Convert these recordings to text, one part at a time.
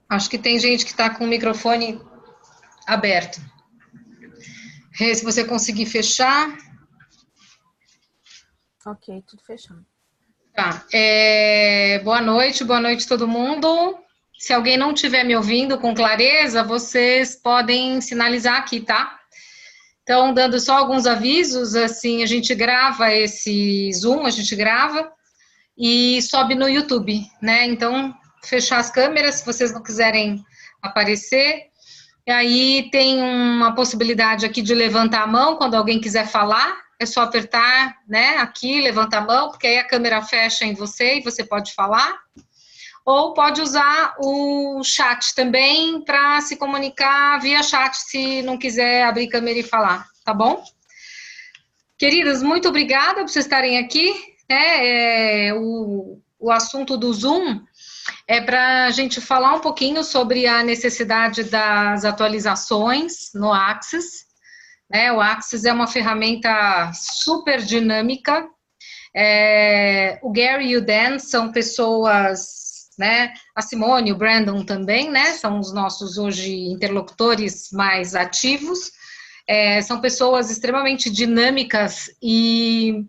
Acho que tem gente que está com o microfone aberto. Rê, se você conseguir fechar. Ok, tudo fechado. Tá. Boa noite todo mundo. Se alguém não estiver me ouvindo com clareza, vocês podem sinalizar aqui, tá? Então, dando só alguns avisos, assim, a gente grava esse Zoom, a gente grava e sobe no YouTube, né? Então, fechar as câmeras, se vocês não quiserem aparecer. E aí tem uma possibilidade aqui de levantar a mão quando alguém quiser falar. É só apertar, né, aqui, levantar a mão, porque aí a câmera fecha em você e você pode falar. Ou pode usar o chat também para se comunicar via chat, se não quiser abrir câmera e falar, tá bom? Queridas, muito obrigada por vocês estarem aqui, né? O assunto do Zoom é para a gente falar um pouquinho sobre a necessidade das atualizações no Axis, né? O Axis é uma ferramenta super dinâmica. O Gary e o Dan são pessoas, né? A Simone e o Brandon também, né? São os nossos hoje interlocutores mais ativos. São pessoas extremamente dinâmicas e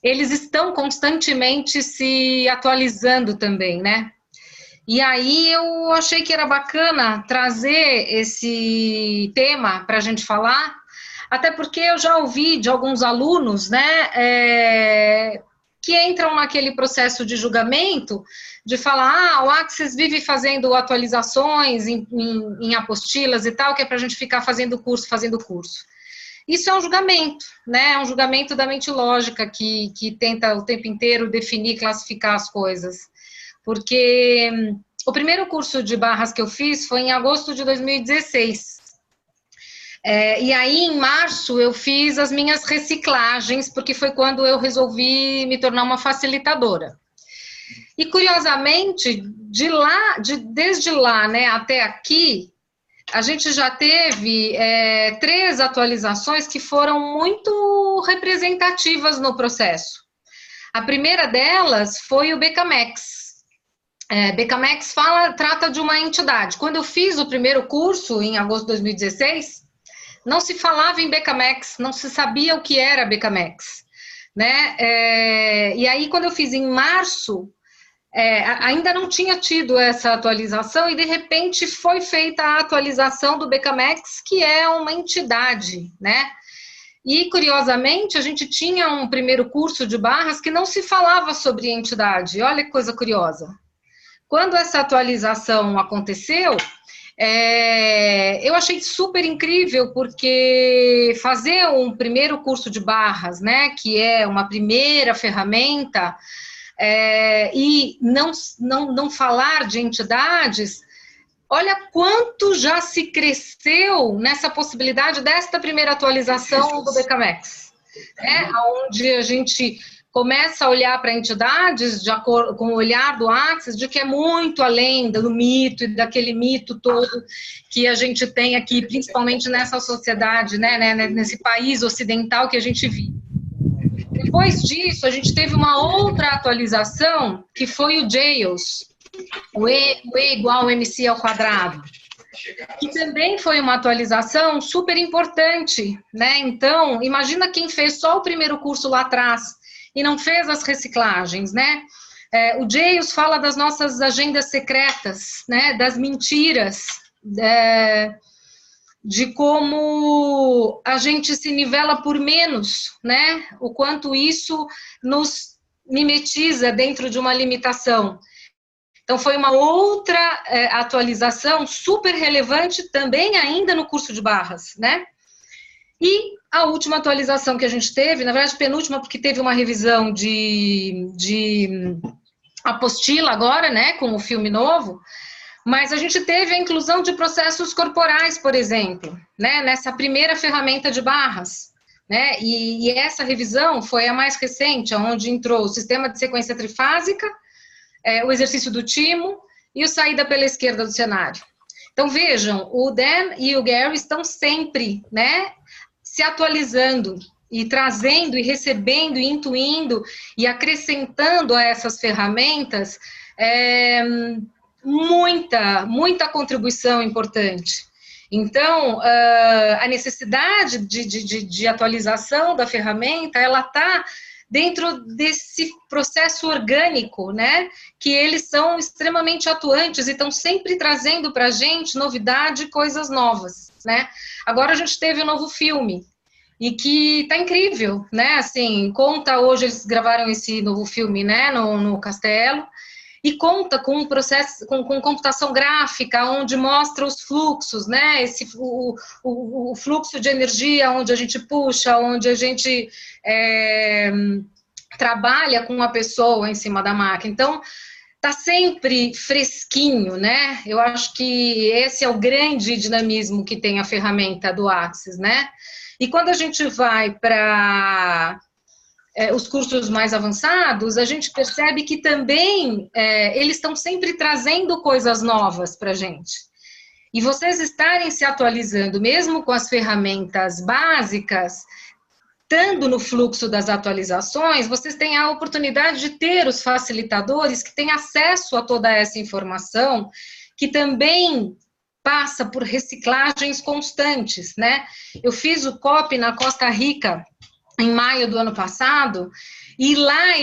eles estão constantemente se atualizando também, né? E aí eu achei que era bacana trazer esse tema para a gente falar, até porque eu já ouvi de alguns alunos, né, que entram naquele processo de julgamento, de falar, o Axis vive fazendo atualizações em apostilas e tal, que é para a gente ficar fazendo curso. Isso é um julgamento, né, é um julgamento da mente lógica, que tenta o tempo inteiro definir, classificar as coisas. Porque o primeiro curso de barras que eu fiz foi em agosto de 2016. E aí, em março, eu fiz as minhas reciclagens, porque foi quando eu resolvi me tornar uma facilitadora. E, curiosamente, desde lá, né, até aqui, a gente já teve 3 atualizações que foram muito representativas no processo. A primeira delas foi o BKMax. BKMax trata de uma entidade. Quando eu fiz o primeiro curso, em agosto de 2016, não se falava em BKMax, não se sabia o que era BKMax, né? E aí, quando eu fiz em março, ainda não tinha tido essa atualização e, de repente, foi feita a atualização do BKMax, que é uma entidade, né? E, curiosamente, a gente tinha um primeiro curso de barras que não se falava sobre entidade. Olha que coisa curiosa. Quando essa atualização aconteceu, eu achei super incrível, porque fazer um primeiro curso de barras, né, que é uma primeira ferramenta, e não falar de entidades, olha quanto já se cresceu nessa possibilidade desta primeira atualização do BKMax, né, onde a gente começa a olhar para entidades de acordo com o olhar do Axis, de que é muito além do mito e daquele mito todo que a gente tem aqui, principalmente nessa sociedade, né, nesse país ocidental que a gente vive. Depois disso, a gente teve uma outra atualização, que foi o JAIOS, o E igual MC ao quadrado, que também foi uma atualização super importante, né? Então, imagina quem fez só o primeiro curso lá atrás e não fez as reciclagens, né? O JAIOS fala das nossas agendas secretas, né? Das mentiras, de como a gente se nivela por menos, né? O quanto isso nos mimetiza dentro de uma limitação. Então, foi uma outra atualização super relevante também ainda no curso de barras, né? E a última atualização que a gente teve, na verdade, penúltima, porque teve uma revisão de apostila agora, né, com o filme novo, mas a gente teve a inclusão de processos corporais, por exemplo, né, nessa primeira ferramenta de barras, né, e essa revisão foi a mais recente, onde entrou o sistema de sequência trifásica, o exercício do timo e o saída pela esquerda do cenário. Então, vejam, o Dan e o Gary estão sempre, né, se atualizando, e trazendo, e recebendo, e intuindo, e acrescentando a essas ferramentas, muita contribuição importante. Então, a necessidade de atualização da ferramenta, ela está dentro desse processo orgânico, né, que eles são extremamente atuantes e estão sempre trazendo para a gente novidade, coisas novas, né. Agora a gente teve um novo filme, e que tá incrível, né, assim, conta, hoje eles gravaram esse novo filme, né, no Castelo, e conta com um processo, com computação gráfica, onde mostra os fluxos, né, o fluxo de energia, onde a gente puxa, onde a gente trabalha com a pessoa em cima da máquina. Então, tá sempre fresquinho, né? Eu acho que esse é o grande dinamismo que tem a ferramenta do Axis, né? E quando a gente vai para os cursos mais avançados, a gente percebe que também eles estão sempre trazendo coisas novas para a gente. E vocês estarem se atualizando, mesmo com as ferramentas básicas, estando no fluxo das atualizações, vocês têm a oportunidade de ter os facilitadores que têm acesso a toda essa informação, que também passa por reciclagens constantes, né? Eu fiz o COP na Costa Rica em maio do ano passado, e lá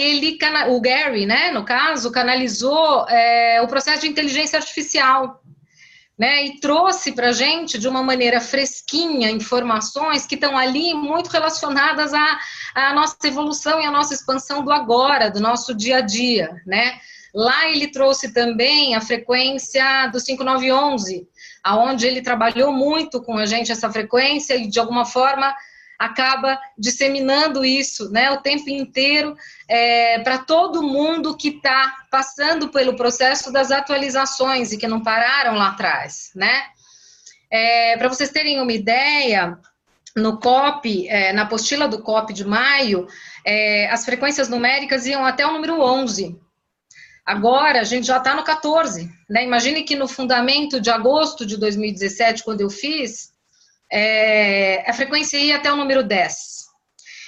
o Gary, né, no caso, canalizou o processo de inteligência artificial, né, e trouxe para a gente, de uma maneira fresquinha, informações que estão ali muito relacionadas à nossa evolução e à nossa expansão do agora, do nosso dia a dia, né. Lá ele trouxe também a frequência do 5911, aonde ele trabalhou muito com a gente essa frequência e, de alguma forma, acaba disseminando isso, né, o tempo inteiro para todo mundo que está passando pelo processo das atualizações e que não pararam lá atrás, né. Para vocês terem uma ideia, no COP, na apostila do COP de maio, as frequências numéricas iam até o número 11. Agora, a gente já está no 14, né? Imagine que no fundamento de agosto de 2017, quando eu fiz, a frequência ia até o número 10.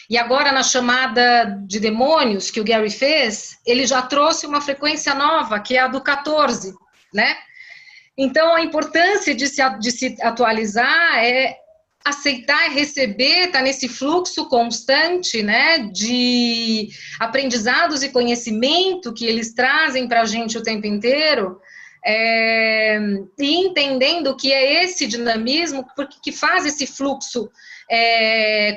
E agora, na chamada de demônios que o Gary fez, ele já trouxe uma frequência nova, que é a do 14, né? Então, a importância de se atualizar é aceitar e receber, tá nesse fluxo constante, né, de aprendizados e conhecimento que eles trazem para a gente o tempo inteiro, e entendendo que é esse dinamismo que faz esse fluxo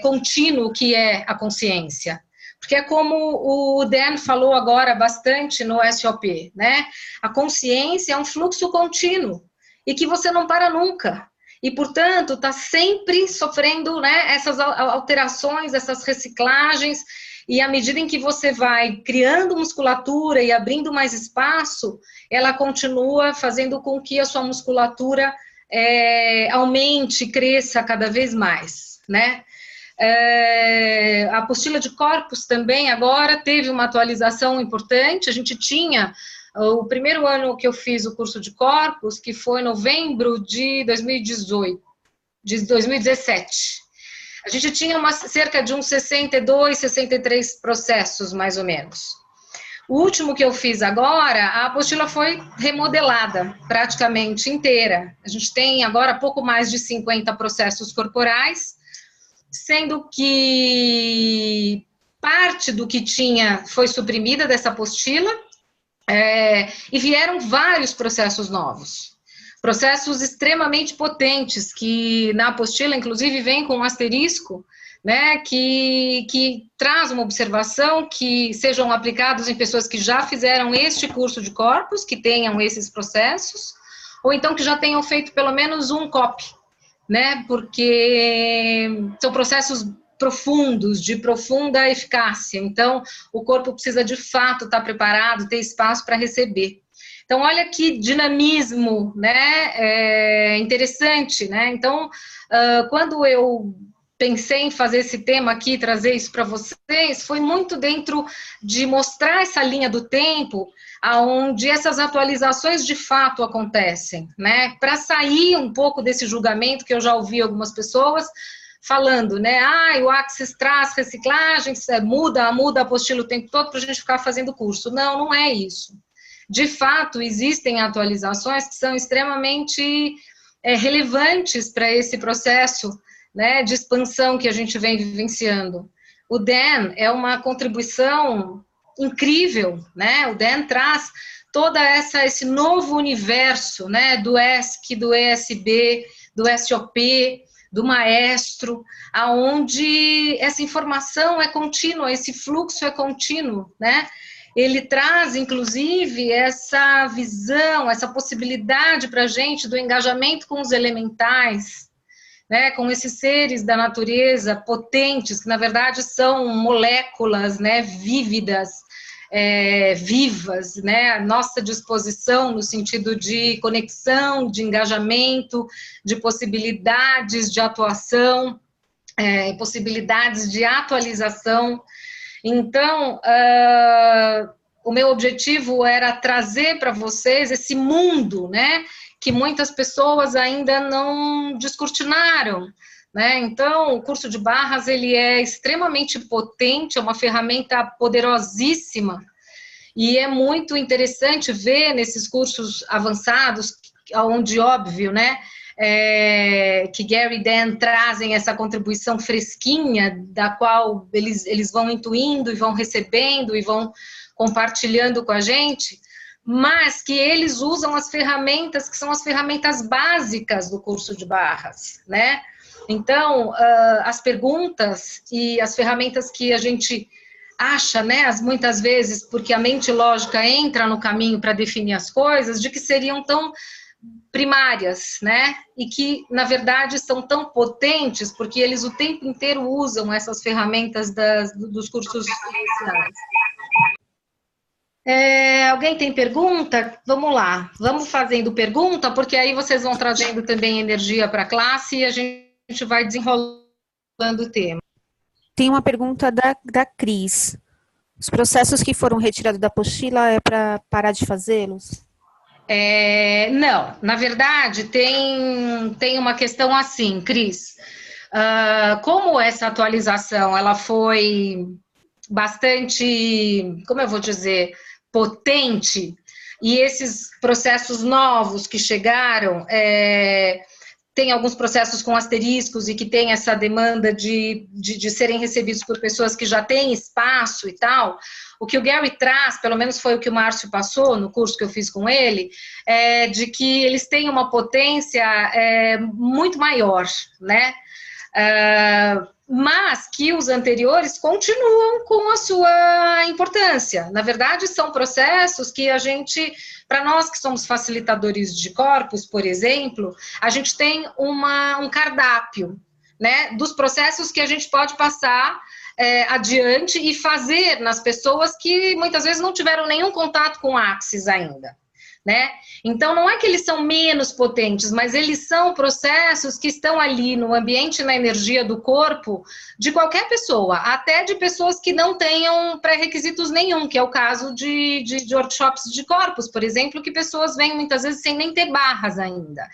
contínuo que é a consciência. Porque é como o Dan falou agora bastante no SOP, né, a consciência é um fluxo contínuo e que você não para nunca. E, portanto, está sempre sofrendo, né, essas alterações, essas reciclagens, e à medida em que você vai criando musculatura e abrindo mais espaço, ela continua fazendo com que a sua musculatura aumente, cresça cada vez mais, né? A apostila de corpos também agora teve uma atualização importante. A gente tinha o primeiro ano que eu fiz o curso de corpos, que foi novembro de 2018, de 2017. A gente tinha cerca de uns 62, 63 processos, mais ou menos. O último que eu fiz agora, a apostila foi remodelada, praticamente inteira. A gente tem agora pouco mais de 50 processos corporais, sendo que parte do que tinha foi suprimida dessa apostila, e vieram vários processos novos, processos extremamente potentes, que na apostila, inclusive, vem com um asterisco, né, que traz uma observação que sejam aplicados em pessoas que já fizeram este curso de corpos, que tenham esses processos, ou então que já tenham feito pelo menos um COP, né, porque são processos profundos, de profunda eficácia. Então, o corpo precisa, de fato, estar preparado, ter espaço para receber. Então, olha que dinamismo, né, interessante, né? Então, quando eu pensei em fazer esse tema aqui, trazer isso para vocês, foi muito dentro de mostrar essa linha do tempo, aonde essas atualizações de fato acontecem, né? Para sair um pouco desse julgamento que eu já ouvi algumas pessoas falando, né? Ah, o Axis traz reciclagem, muda a apostila o tempo todo para a gente ficar fazendo curso. Não, não é isso. De fato, existem atualizações que são extremamente relevantes para esse processo, né, de expansão que a gente vem vivenciando. O Dan é uma contribuição incrível, né? O Dan traz toda esse novo universo, né, do ESC, do ESB, do SOP, do maestro, aonde essa informação é contínua, esse fluxo é contínuo, né? Ele traz, inclusive, essa visão, essa possibilidade para a gente do engajamento com os elementais, né, com esses seres da natureza potentes, que na verdade são moléculas, né, vívidas, vivas, né, à nossa disposição no sentido de conexão, de engajamento, de possibilidades de atuação, possibilidades de atualização. Então, o meu objetivo era trazer para vocês esse mundo, né, que muitas pessoas ainda não descortinaram, né? Então, o curso de barras, ele é extremamente potente, é uma ferramenta poderosíssima, e é muito interessante ver nesses cursos avançados, onde, óbvio, né, que Gary e Dan trazem essa contribuição fresquinha, da qual eles vão intuindo e vão recebendo e vão compartilhando com a gente, mas que eles usam as ferramentas que são as ferramentas básicas do curso de barras, né? Então, as perguntas e as ferramentas que a gente acha, né, muitas vezes, porque a mente lógica entra no caminho para definir as coisas, de que seriam tão primárias, né, e que, na verdade, são tão potentes, porque eles o tempo inteiro usam essas ferramentas dos cursos iniciais. Alguém tem pergunta? Vamos lá, vamos fazendo pergunta, porque aí vocês vão trazendo também energia para a classe e a gente vai desenrolando o tema. Tem uma pergunta da Cris. Os processos que foram retirados da apostila é para parar de fazê-los? Não, na verdade, tem uma questão assim, Cris. Como essa atualização ela foi bastante, como eu vou dizer, potente, e esses processos novos que chegaram, tem alguns processos com asteriscos e que tem essa demanda de serem recebidos por pessoas que já têm espaço e tal. O que o Gary traz, pelo menos foi o que o Márcio passou no curso que eu fiz com ele, de que eles têm uma potência muito maior, né? Mas que os anteriores continuam com a sua importância. Na verdade, são processos que a gente, para nós que somos facilitadores de corpos, por exemplo, a gente tem um cardápio, né, dos processos que a gente pode passar adiante e fazer nas pessoas que muitas vezes não tiveram nenhum contato com o Axis ainda, né? Então, não é que eles são menos potentes, mas eles são processos que estão ali no ambiente, na energia do corpo de qualquer pessoa, até de pessoas que não tenham pré-requisitos nenhum, que é o caso de workshops de corpos, por exemplo, que pessoas vêm muitas vezes sem nem ter barras ainda.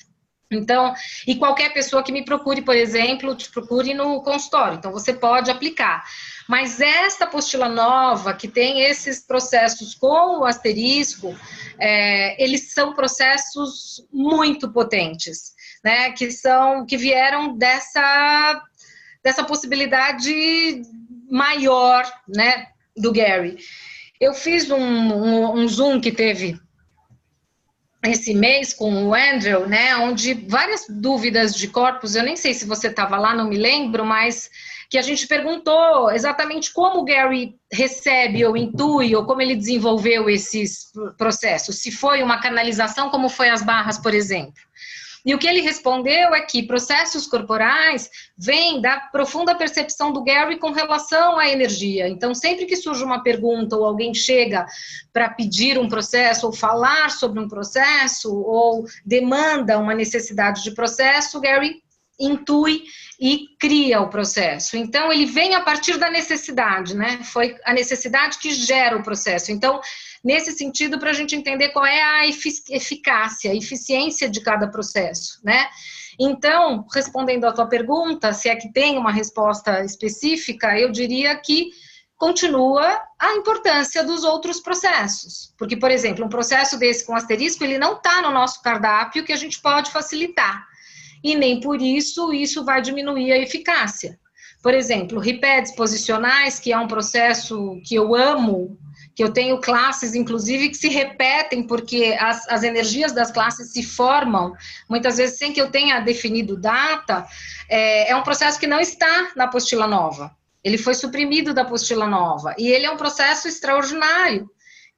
Então, e qualquer pessoa que me procure, por exemplo, te procure no consultório, então você pode aplicar. Mas esta apostila nova, que tem esses processos com o asterisco, eles são processos muito potentes, né, que vieram dessa possibilidade maior, né, do Gary. Eu fiz um Zoom que teve esse mês com o Andrew, né, onde várias dúvidas de corpos, eu nem sei se você estava lá, não me lembro, mas que a gente perguntou exatamente como o Gary recebe ou intui, ou como ele desenvolveu esses processos, se foi uma canalização, como foi as barras, por exemplo. E o que ele respondeu é que processos corporais vêm da profunda percepção do Gary com relação à energia. Então, sempre que surge uma pergunta ou alguém chega para pedir um processo ou falar sobre um processo ou demanda uma necessidade de processo, o Gary intui e cria o processo. Então, ele vem a partir da necessidade, né? Foi a necessidade que gera o processo. Então, nesse sentido, para a gente entender qual é a eficácia, a eficiência de cada processo, né? Então, respondendo à tua pergunta, se é que tem uma resposta específica, eu diria que continua a importância dos outros processos. Porque, por exemplo, um processo desse com asterisco, ele não está no nosso cardápio que a gente pode facilitar. E nem por isso, isso vai diminuir a eficácia. Por exemplo, RIPEDs posicionais, que é um processo que eu amo, que eu tenho classes, inclusive, que se repetem, porque as energias das classes se formam, muitas vezes sem que eu tenha definido data, é um processo que não está na apostila nova. Ele foi suprimido da apostila nova. E ele é um processo extraordinário,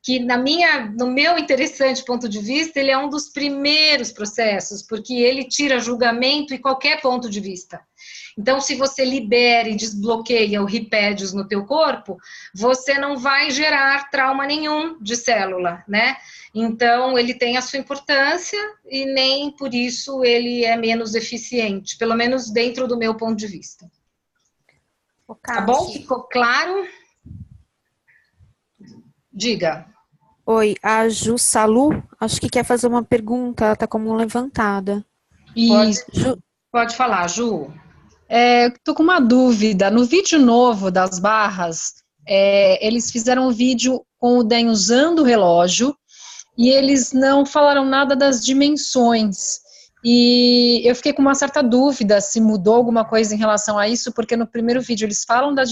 que no meu interessante ponto de vista, ele é um dos primeiros processos, porque ele tira julgamento e qualquer ponto de vista. Então, se você libera e desbloqueia o ripédios no teu corpo, você não vai gerar trauma nenhum de célula, né? Então, ele tem a sua importância e nem por isso ele é menos eficiente, pelo menos dentro do meu ponto de vista. Tá bom? Ficou claro? Diga. Oi, a Ju Salu, acho que quer fazer uma pergunta, ela tá como levantada. Pode falar, Ju. Tô com uma dúvida. No vídeo novo das barras, eles fizeram um vídeo com o Dan usando o relógio e eles não falaram nada das dimensões. E eu fiquei com uma certa dúvida se mudou alguma coisa em relação a isso, porque no primeiro vídeo eles falam das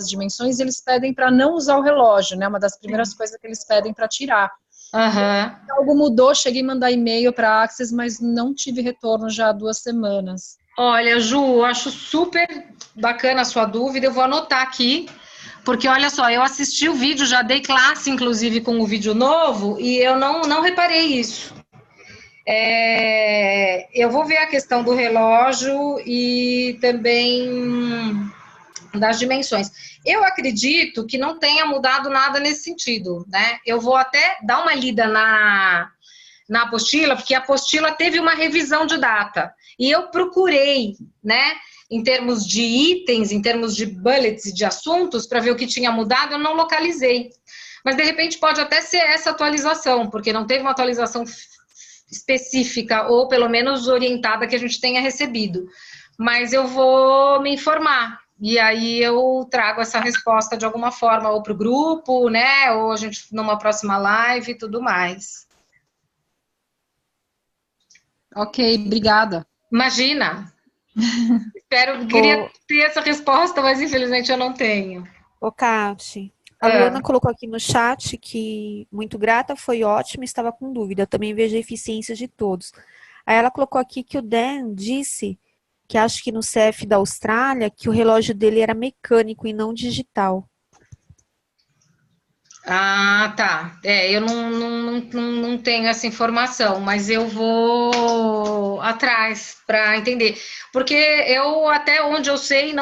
dimensões e eles pedem para não usar o relógio, né? Uma das primeiras coisas que eles pedem para tirar. Uhum. Algo mudou, cheguei a mandar e-mail para a Access, mas não tive retorno já há 2 semanas. Olha, Ju, acho super bacana a sua dúvida, eu vou anotar aqui, porque olha só, eu assisti o vídeo, já dei classe, inclusive, com o vídeo novo, e eu não reparei isso. Eu vou ver a questão do relógio e também das dimensões. Eu acredito que não tenha mudado nada nesse sentido, né? Eu vou até dar uma lida na apostila, porque a apostila teve uma revisão de data. E eu procurei, né, em termos de itens, em termos de bullets e de assuntos, para ver o que tinha mudado, eu não localizei. Mas, de repente, pode até ser essa atualização, porque não teve uma atualização específica, ou pelo menos orientada, que a gente tenha recebido. Mas eu vou me informar. E aí eu trago essa resposta de alguma forma, ou para o grupo, né, ou a gente numa próxima live e tudo mais. Ok, obrigada. Imagina. Queria ter essa resposta, mas infelizmente eu não tenho. Ô, Kati, a Luana colocou aqui no chat que muito grata, foi ótimo, estava com dúvida. Também vejo a eficiência de todos. Aí ela colocou aqui que o Dan disse que acho que no CF da Austrália, que o relógio dele era mecânico e não digital. Ah, tá. Eu não tenho essa informação, mas eu vou atrás para entender. Porque eu, até onde eu sei,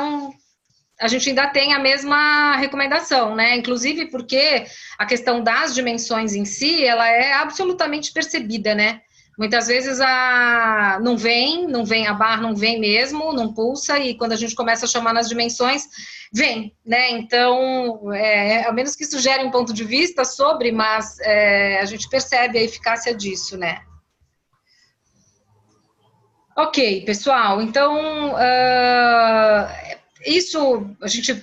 a gente ainda tem a mesma recomendação, né? Inclusive porque a questão das dimensões em si, ela é absolutamente percebida, né? Muitas vezes não vem a barra, não vem mesmo, não pulsa, e quando a gente começa a chamar nas dimensões, vem, né? Então, a menos que isso gere um ponto de vista sobre, mas a gente percebe a eficácia disso, né? Ok, pessoal, então, isso a gente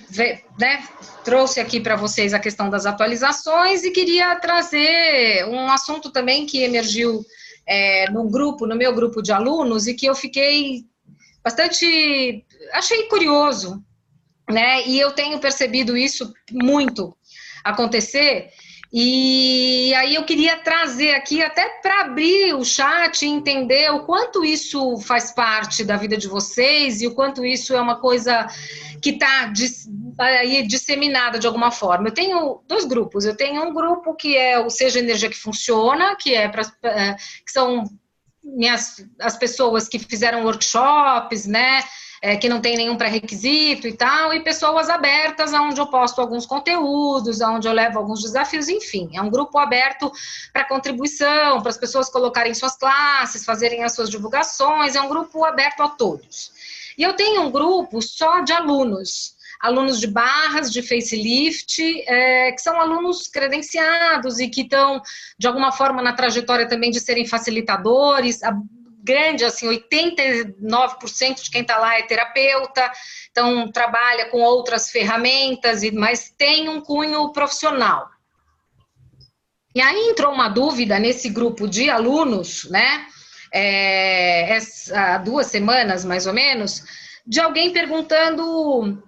né, trouxe aqui para vocês a questão das atualizações e queria trazer um assunto também que emergiu no meu grupo de alunos e que eu fiquei achei curioso, né? E eu tenho percebido isso muito acontecer. E aí eu queria trazer aqui até para abrir o chat e entender o quanto isso faz parte da vida de vocês e o quanto isso é uma coisa que está disseminada de alguma forma. Eu tenho 2 grupos. Eu tenho um grupo que é o Seja Energia que Funciona, que são as pessoas que fizeram workshops, né? Que não tem nenhum pré-requisito e tal, e pessoas abertas, onde eu posto alguns conteúdos, onde eu levo alguns desafios, enfim, é um grupo aberto para contribuição, para as pessoas colocarem suas classes, fazerem as suas divulgações, é um grupo aberto a todos. E eu tenho um grupo só de alunos de barras, de facelift, que são alunos credenciados e que estão, de alguma forma, na trajetória também de serem facilitadores. A grande, assim, 89% de quem está lá é terapeuta, então trabalha com outras ferramentas, mas tem um cunho profissional. E aí entrou uma dúvida nesse grupo de alunos, né, há 2 semanas, mais ou menos, de alguém perguntando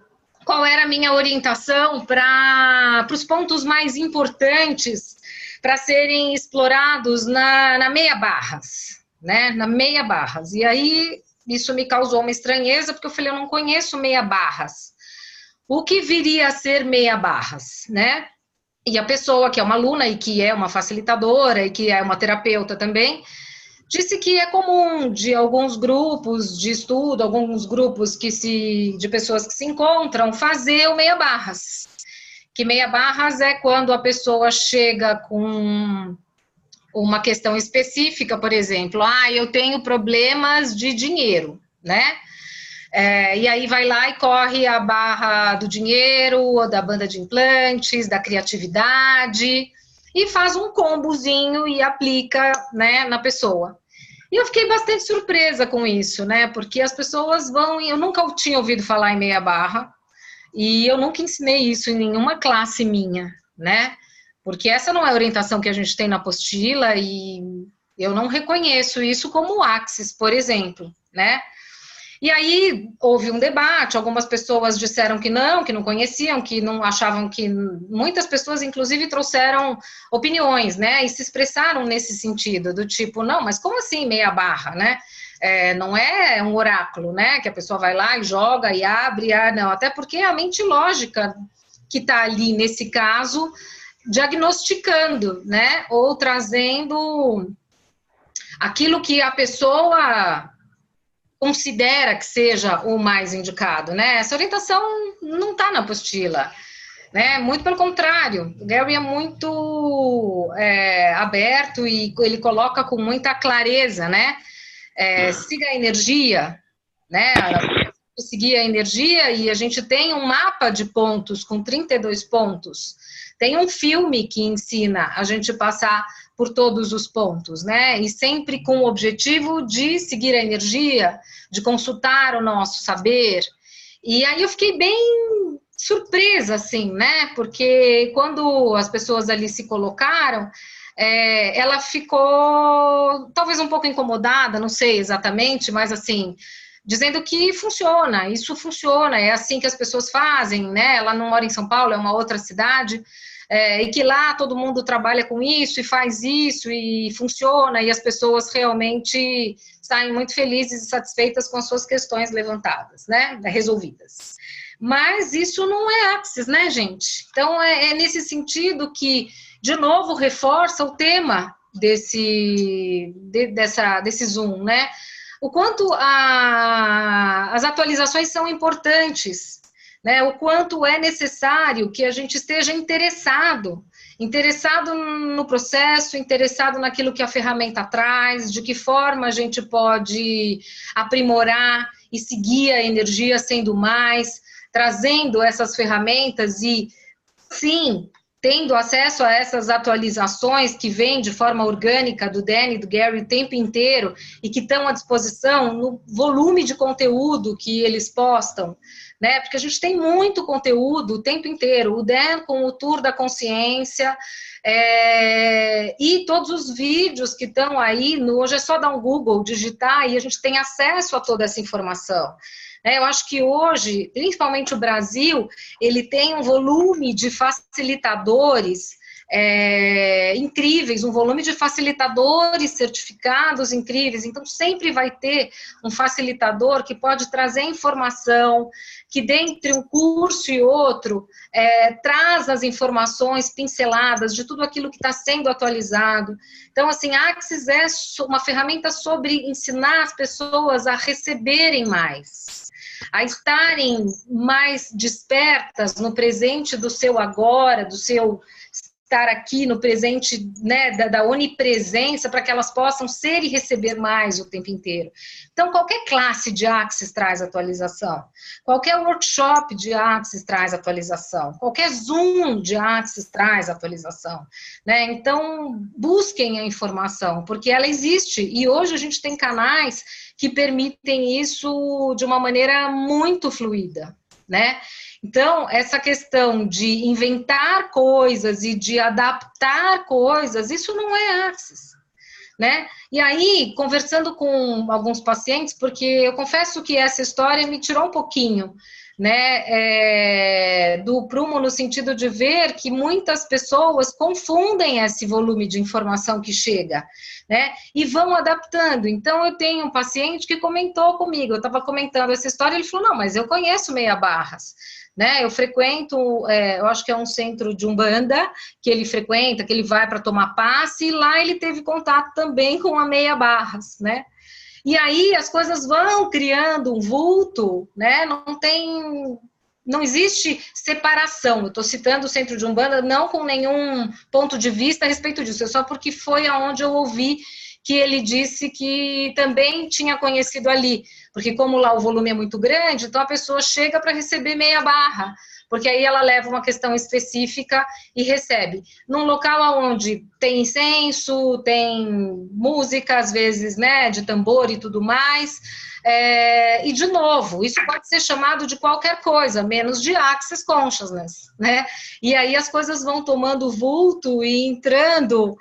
qual era a minha orientação para os pontos mais importantes para serem explorados na meia barras, né, na meia barras. E aí isso me causou uma estranheza, porque eu falei, eu não conheço meia barras. O que viria a ser meia barras, né? E a pessoa que é uma aluna e que é uma facilitadora e que é uma terapeuta também, disse que é comum de alguns grupos de estudo, alguns grupos de pessoas que se encontram, fazer o meia barras. Que meia barras é quando a pessoa chega com uma questão específica, por exemplo, eu tenho problemas de dinheiro, né? E aí vai lá e corre a barra do dinheiro, ou da banda de implantes, da criatividade, e faz um combozinho e aplica, né, na pessoa. E eu fiquei bastante surpresa com isso, né, porque as pessoas eu nunca tinha ouvido falar em meia barra, e eu nunca ensinei isso em nenhuma classe minha, né, porque essa não é a orientação que a gente tem na apostila, e eu não reconheço isso como Axis, por exemplo, né. E aí houve um debate, algumas pessoas disseram que não conheciam, que não achavam que... Muitas pessoas, inclusive, trouxeram opiniões, né, e se expressaram nesse sentido, do tipo, não, mas como assim meia barra, né? Não é um oráculo, né, que a pessoa vai lá e joga e abre, não, até porque é a mente lógica que está ali, nesse caso, diagnosticando, né, ou trazendo aquilo que a pessoa considera que seja o mais indicado, né? Essa orientação não está na apostila, né? Muito pelo contrário, o Gary é muito aberto e ele coloca com muita clareza, né? Siga a energia, né? Seguir a energia, e a gente tem um mapa de pontos com 32 pontos. Tem um filme que ensina a gente passar por todos os pontos, né? E sempre com o objetivo de seguir a energia, de consultar o nosso saber. E aí eu fiquei bem surpresa, assim, né? Porque quando as pessoas ali se colocaram, ela ficou talvez um pouco incomodada, não sei exatamente, mas assim, dizendo que funciona, isso funciona, é assim que as pessoas fazem, né? Ela não mora em São Paulo, é uma outra cidade, e que lá todo mundo trabalha com isso e faz isso e funciona, e as pessoas realmente saem muito felizes e satisfeitas com as suas questões levantadas, né, resolvidas. Mas isso não é Axis, né, gente? Então, é nesse sentido que, de novo, reforça o tema desse Zoom, né? O quanto as atualizações são importantes, né, o quanto é necessário que a gente esteja interessado no processo, interessado naquilo que a ferramenta traz, de que forma a gente pode aprimorar e seguir a energia sendo mais, trazendo essas ferramentas e, sim, tendo acesso a essas atualizações que vêm de forma orgânica do Dan e do Gary o tempo inteiro e que estão à disposição no volume de conteúdo que eles postam, né? Porque a gente tem muito conteúdo o tempo inteiro. O Dan com o Tour da Consciência e todos os vídeos que estão aí, hoje é só dar um Google, digitar e a gente tem acesso a toda essa informação. Eu acho que hoje, principalmente o Brasil, ele tem um volume de facilitadores incríveis, um volume de facilitadores certificados incríveis, então sempre vai ter um facilitador que pode trazer informação, que dentre um curso e outro, traz as informações pinceladas de tudo aquilo que está sendo atualizado. Então, assim, a Axis é uma ferramenta sobre ensinar as pessoas a receberem mais, a estarem mais despertas no presente do seu agora, do seu estar aqui no presente, né, da onipresença, para que elas possam ser e receber mais o tempo inteiro. Então, qualquer classe de Axis traz atualização, qualquer workshop de Axis traz atualização, qualquer Zoom de Axis traz atualização, né? Então, busquem a informação, porque ela existe, e hoje a gente tem canais que permitem isso de uma maneira muito fluida, né? Então, essa questão de inventar coisas e de adaptar coisas, isso não é Axis, né? E aí, conversando com alguns pacientes, porque eu confesso que essa história me tirou um pouquinho, né, do prumo, no sentido de ver que muitas pessoas confundem esse volume de informação que chega, né, e vão adaptando. Então, eu tenho um paciente que comentou comigo, eu estava comentando essa história, ele falou, não, mas eu conheço Meia Barras, né, eu frequento, eu acho que é um centro de Umbanda, que ele frequenta, que ele vai para tomar passe, e lá ele teve contato também com a Meia Barras, né. E aí as coisas vão criando um vulto, né? Não existe separação. Eu estou citando o centro de Umbanda não com nenhum ponto de vista a respeito disso, é só porque foi aonde eu ouvi que ele disse que também tinha conhecido ali, porque como lá o volume é muito grande, então a pessoa chega para receber Meia Barra, porque aí ela leva uma questão específica e recebe. Num local onde tem incenso, tem música, às vezes, né, de tambor e tudo mais, e de novo, isso pode ser chamado de qualquer coisa, menos de Axis Consciousness, né, e aí as coisas vão tomando vulto e entrando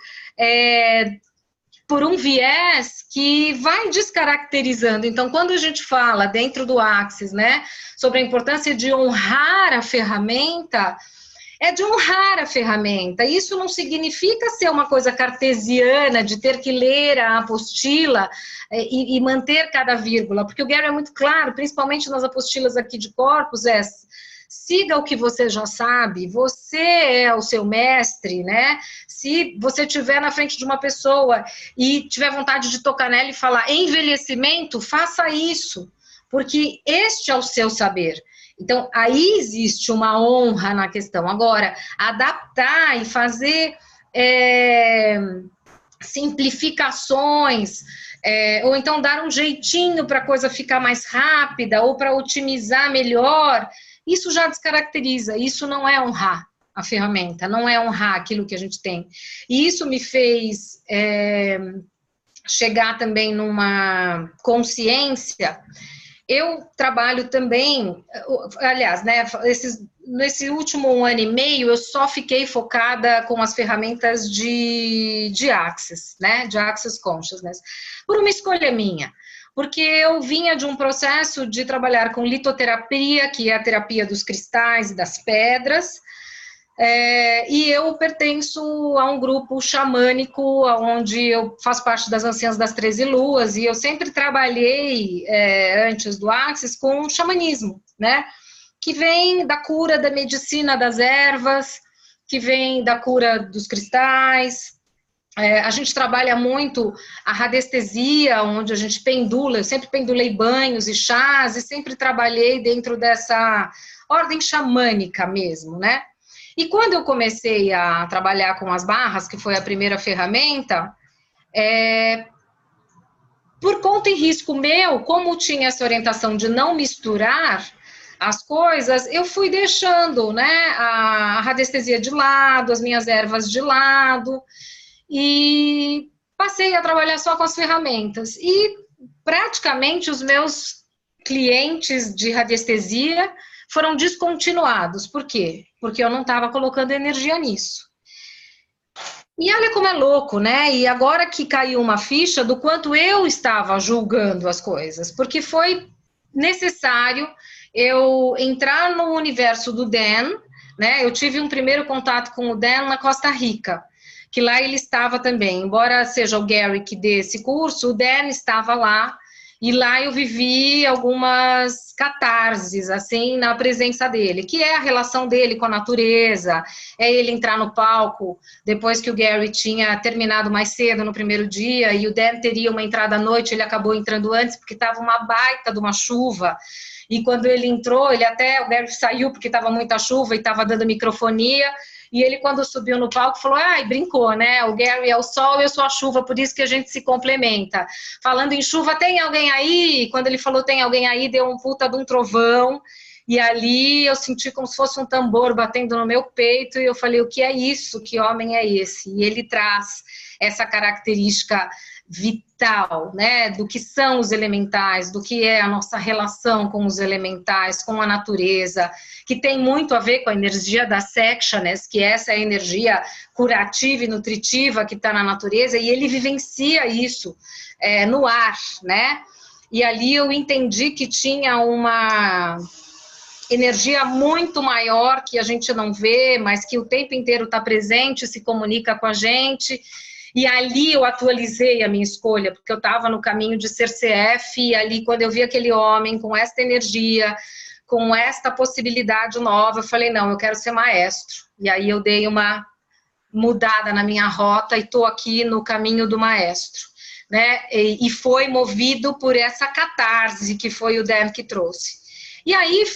por um viés que vai descaracterizando. Então, quando a gente fala dentro do Axis, né, sobre a importância de honrar a ferramenta, é de honrar a ferramenta. Isso não significa ser uma coisa cartesiana, de ter que ler a apostila e manter cada vírgula, porque o Gary é muito claro, principalmente nas apostilas aqui de corpos, siga o que você já sabe, você é o seu mestre, né? Se você estiver na frente de uma pessoa e tiver vontade de tocar nela e falar envelhecimento, faça isso, porque este é o seu saber. Então, aí existe uma honra na questão. Agora, adaptar e fazer simplificações, ou então dar um jeitinho para a coisa ficar mais rápida, ou para otimizar melhor, isso já descaracteriza, isso não é honrar a ferramenta, não é honrar aquilo que a gente tem. E isso me fez chegar também numa consciência. Eu trabalho também, aliás, né, nesse último ano e meio, eu só fiquei focada com as ferramentas de Axis, né, de Axis Consciousness, por uma escolha minha. Porque eu vinha de um processo de trabalhar com litoterapia, que é a terapia dos cristais e das pedras, e eu pertenço a um grupo xamânico, onde eu faço parte das anciãs das 13 luas, e eu sempre trabalhei, antes do Axis, com o xamanismo, né? Que vem da cura da medicina das ervas, que vem da cura dos cristais. A gente trabalha muito a radiestesia, onde a gente pendula, eu sempre pendulei banhos e chás, e sempre trabalhei dentro dessa ordem xamânica mesmo, né? E quando eu comecei a trabalhar com as barras, que foi a primeira ferramenta, por conta e risco meu, como tinha essa orientação de não misturar as coisas, eu fui deixando, né, a radiestesia de lado, as minhas ervas de lado, e passei a trabalhar só com as ferramentas. E praticamente os meus clientes de radiestesia foram descontinuados. Por quê? Porque eu não estava colocando energia nisso. E olha como é louco, né? E agora que caiu uma ficha do quanto eu estava julgando as coisas, porque foi necessário eu entrar no universo do Dan, né? Eu tive um primeiro contato com o Dan na Costa Rica, que lá ele estava também, embora seja o Gary que dê esse curso, o Dan estava lá, e lá eu vivi algumas catarses, assim, na presença dele, que é a relação dele com a natureza, é ele entrar no palco, depois que o Gary tinha terminado mais cedo no primeiro dia, e o Dan teria uma entrada à noite, ele acabou entrando antes, porque estava uma baita de uma chuva, e quando ele entrou, o Gary saiu porque estava muita chuva e estava dando microfonia, E ele, quando subiu no palco, falou, ai, brincou, né? O Gary é o sol, eu sou a chuva, por isso que a gente se complementa. Falando em chuva, tem alguém aí? Quando ele falou tem alguém aí, deu um puta de um trovão. E ali eu senti como se fosse um tambor batendo no meu peito. E eu falei, o que é isso? Que homem é esse? E ele traz essa característica vital, né, do que são os elementais, do que é a nossa relação com os elementais, com a natureza, que tem muito a ver com a energia da Sectionist, que é essa energia curativa e nutritiva que está na natureza, e ele vivencia isso no ar, né, e ali eu entendi que tinha uma energia muito maior que a gente não vê, mas que o tempo inteiro está presente, se comunica com a gente. E ali eu atualizei a minha escolha, porque eu estava no caminho de ser CF, e ali quando eu vi aquele homem com esta energia, com esta possibilidade nova, eu falei, não, eu quero ser maestro. E aí eu dei uma mudada na minha rota e estou aqui no caminho do maestro, né? E foi movido por essa catarse que foi o Dan que trouxe. E aí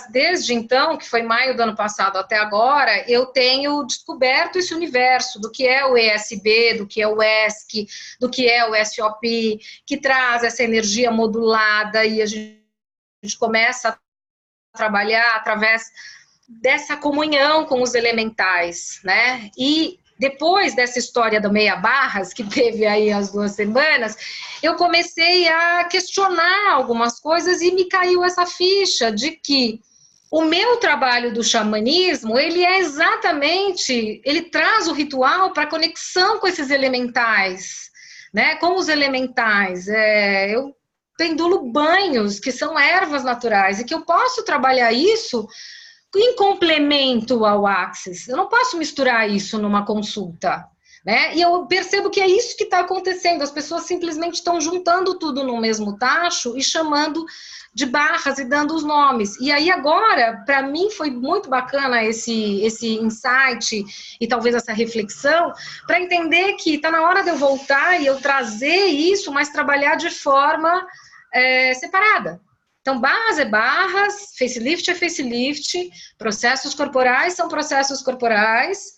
desde então, que foi maio do ano passado até agora, eu tenho descoberto esse universo do que é o ESB, do que é o ESC, do que é o SOP, que traz essa energia modulada e a gente começa a trabalhar através dessa comunhão com os elementais, né? E depois dessa história do Meia Barras, que teve aí as 2 semanas, eu comecei a questionar algumas coisas e me caiu essa ficha de que o meu trabalho do xamanismo, ele é exatamente, ele traz o ritual para conexão com esses elementais, né? Com os elementais. Eu pendulo banhos, que são ervas naturais, e que eu posso trabalhar isso em complemento ao Axis. Eu não posso misturar isso numa consulta, né? E eu percebo que é isso que está acontecendo. As pessoas simplesmente estão juntando tudo no mesmo tacho e chamando de barras e dando os nomes. E aí agora, para mim, foi muito bacana esse insight e talvez essa reflexão, para entender que está na hora de eu voltar e eu trazer isso, mas trabalhar de forma separada. Então, barras é barras, facelift é facelift, processos corporais são processos corporais,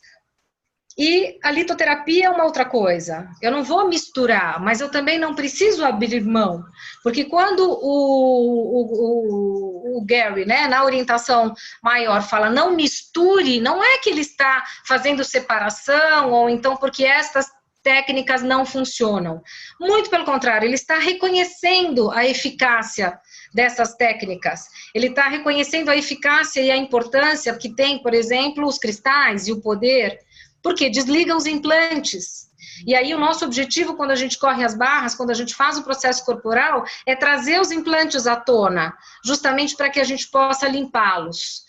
e a litoterapia é uma outra coisa. Eu não vou misturar, mas eu também não preciso abrir mão, porque quando o Gary, né, na orientação maior, fala não misture, não é que ele está fazendo separação, ou então porque estas técnicas não funcionam. Muito pelo contrário, ele está reconhecendo a eficácia dessas técnicas. Ele está reconhecendo a eficácia e a importância que tem, por exemplo, os cristais e o poder, porque desligam os implantes. E aí o nosso objetivo, quando a gente corre as barras, quando a gente faz o processo corporal, é trazer os implantes à tona, justamente para que a gente possa limpá-los.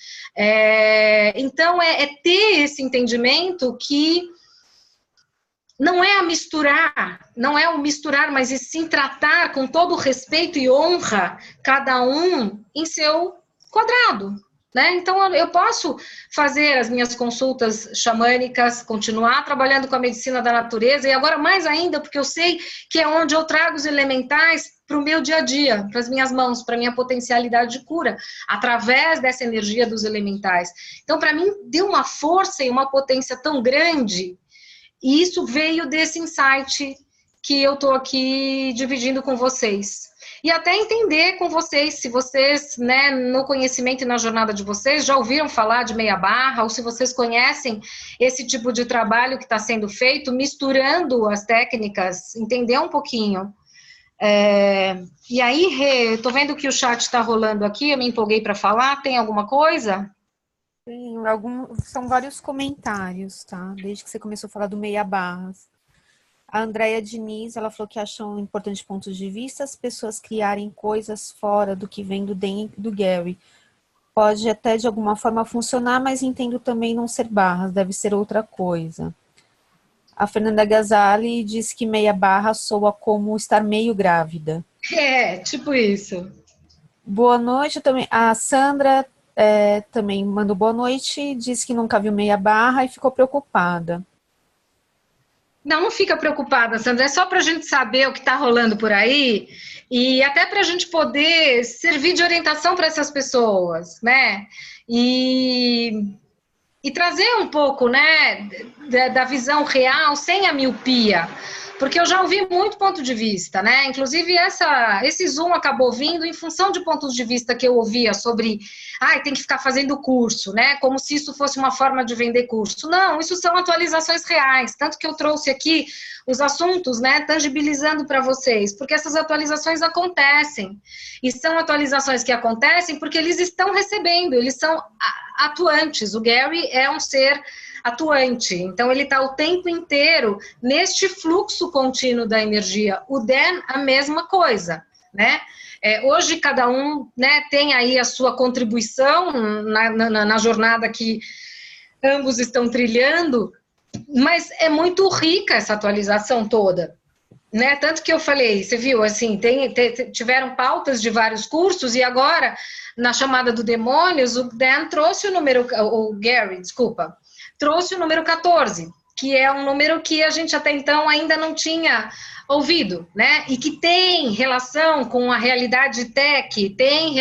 Então, ter esse entendimento que não é não é o misturar, mas e sim tratar com todo respeito e honra cada um em seu quadrado, né? Então eu posso fazer as minhas consultas xamânicas, continuar trabalhando com a medicina da natureza e agora mais ainda porque eu sei que é onde eu trago os elementais para o meu dia a dia, para as minhas mãos, para a minha potencialidade de cura, através dessa energia dos elementais. Então para mim deu uma força e uma potência tão grande. E isso veio desse insight que eu estou aqui dividindo com vocês. E até entender com vocês, se vocês, né, no conhecimento e na jornada de vocês, já ouviram falar de meia barra, ou se vocês conhecem esse tipo de trabalho que está sendo feito, misturando as técnicas, entender um pouquinho. E aí, estou vendo que o chat está rolando aqui, eu me empolguei para falar, tem alguma coisa? São vários comentários, tá? Desde que você começou a falar do meia barras. A Andréia Diniz, ela falou que acham importante pontos de vista as pessoas criarem coisas fora do que vem do Dan e do Gary. Pode até de alguma forma funcionar, mas entendo também não ser barras, deve ser outra coisa. A Fernanda Gazali diz que meia barra soa como estar meio grávida. Tipo isso. Boa noite também. A Sandra também mandou boa noite, disse que nunca viu meia barra e ficou preocupada. Não fica preocupada, Sandra, é só para a gente saber o que está rolando por aí e até para a gente poder servir de orientação para essas pessoas, né? E e trazer um pouco, né, da visão real, sem a miopia. Porque eu já ouvi muito ponto de vista, né? Inclusive, esse Zoom acabou vindo em função de pontos de vista que eu ouvia sobre, tem que ficar fazendo curso, né? Como se isso fosse uma forma de vender curso. Não, isso são atualizações reais. Tanto que eu trouxe aqui os assuntos, né? Tangibilizando para vocês, porque essas atualizações acontecem. E são atualizações que acontecem porque eles estão recebendo, eles são atuantes. O Gary é um ser atuante, então ele está o tempo inteiro neste fluxo contínuo da energia. O Dan, a mesma coisa, né? Hoje cada um, né, tem aí a sua contribuição na jornada que ambos estão trilhando, mas é muito rica essa atualização toda, né? Tanto que eu falei, você viu, assim, tiveram pautas de vários cursos e agora, na chamada do Demônios, o Dan trouxe o Gary, desculpa, trouxe o número 14, que é um número que a gente até então ainda não tinha ouvido, né? E que tem relação com a realidade tech, tem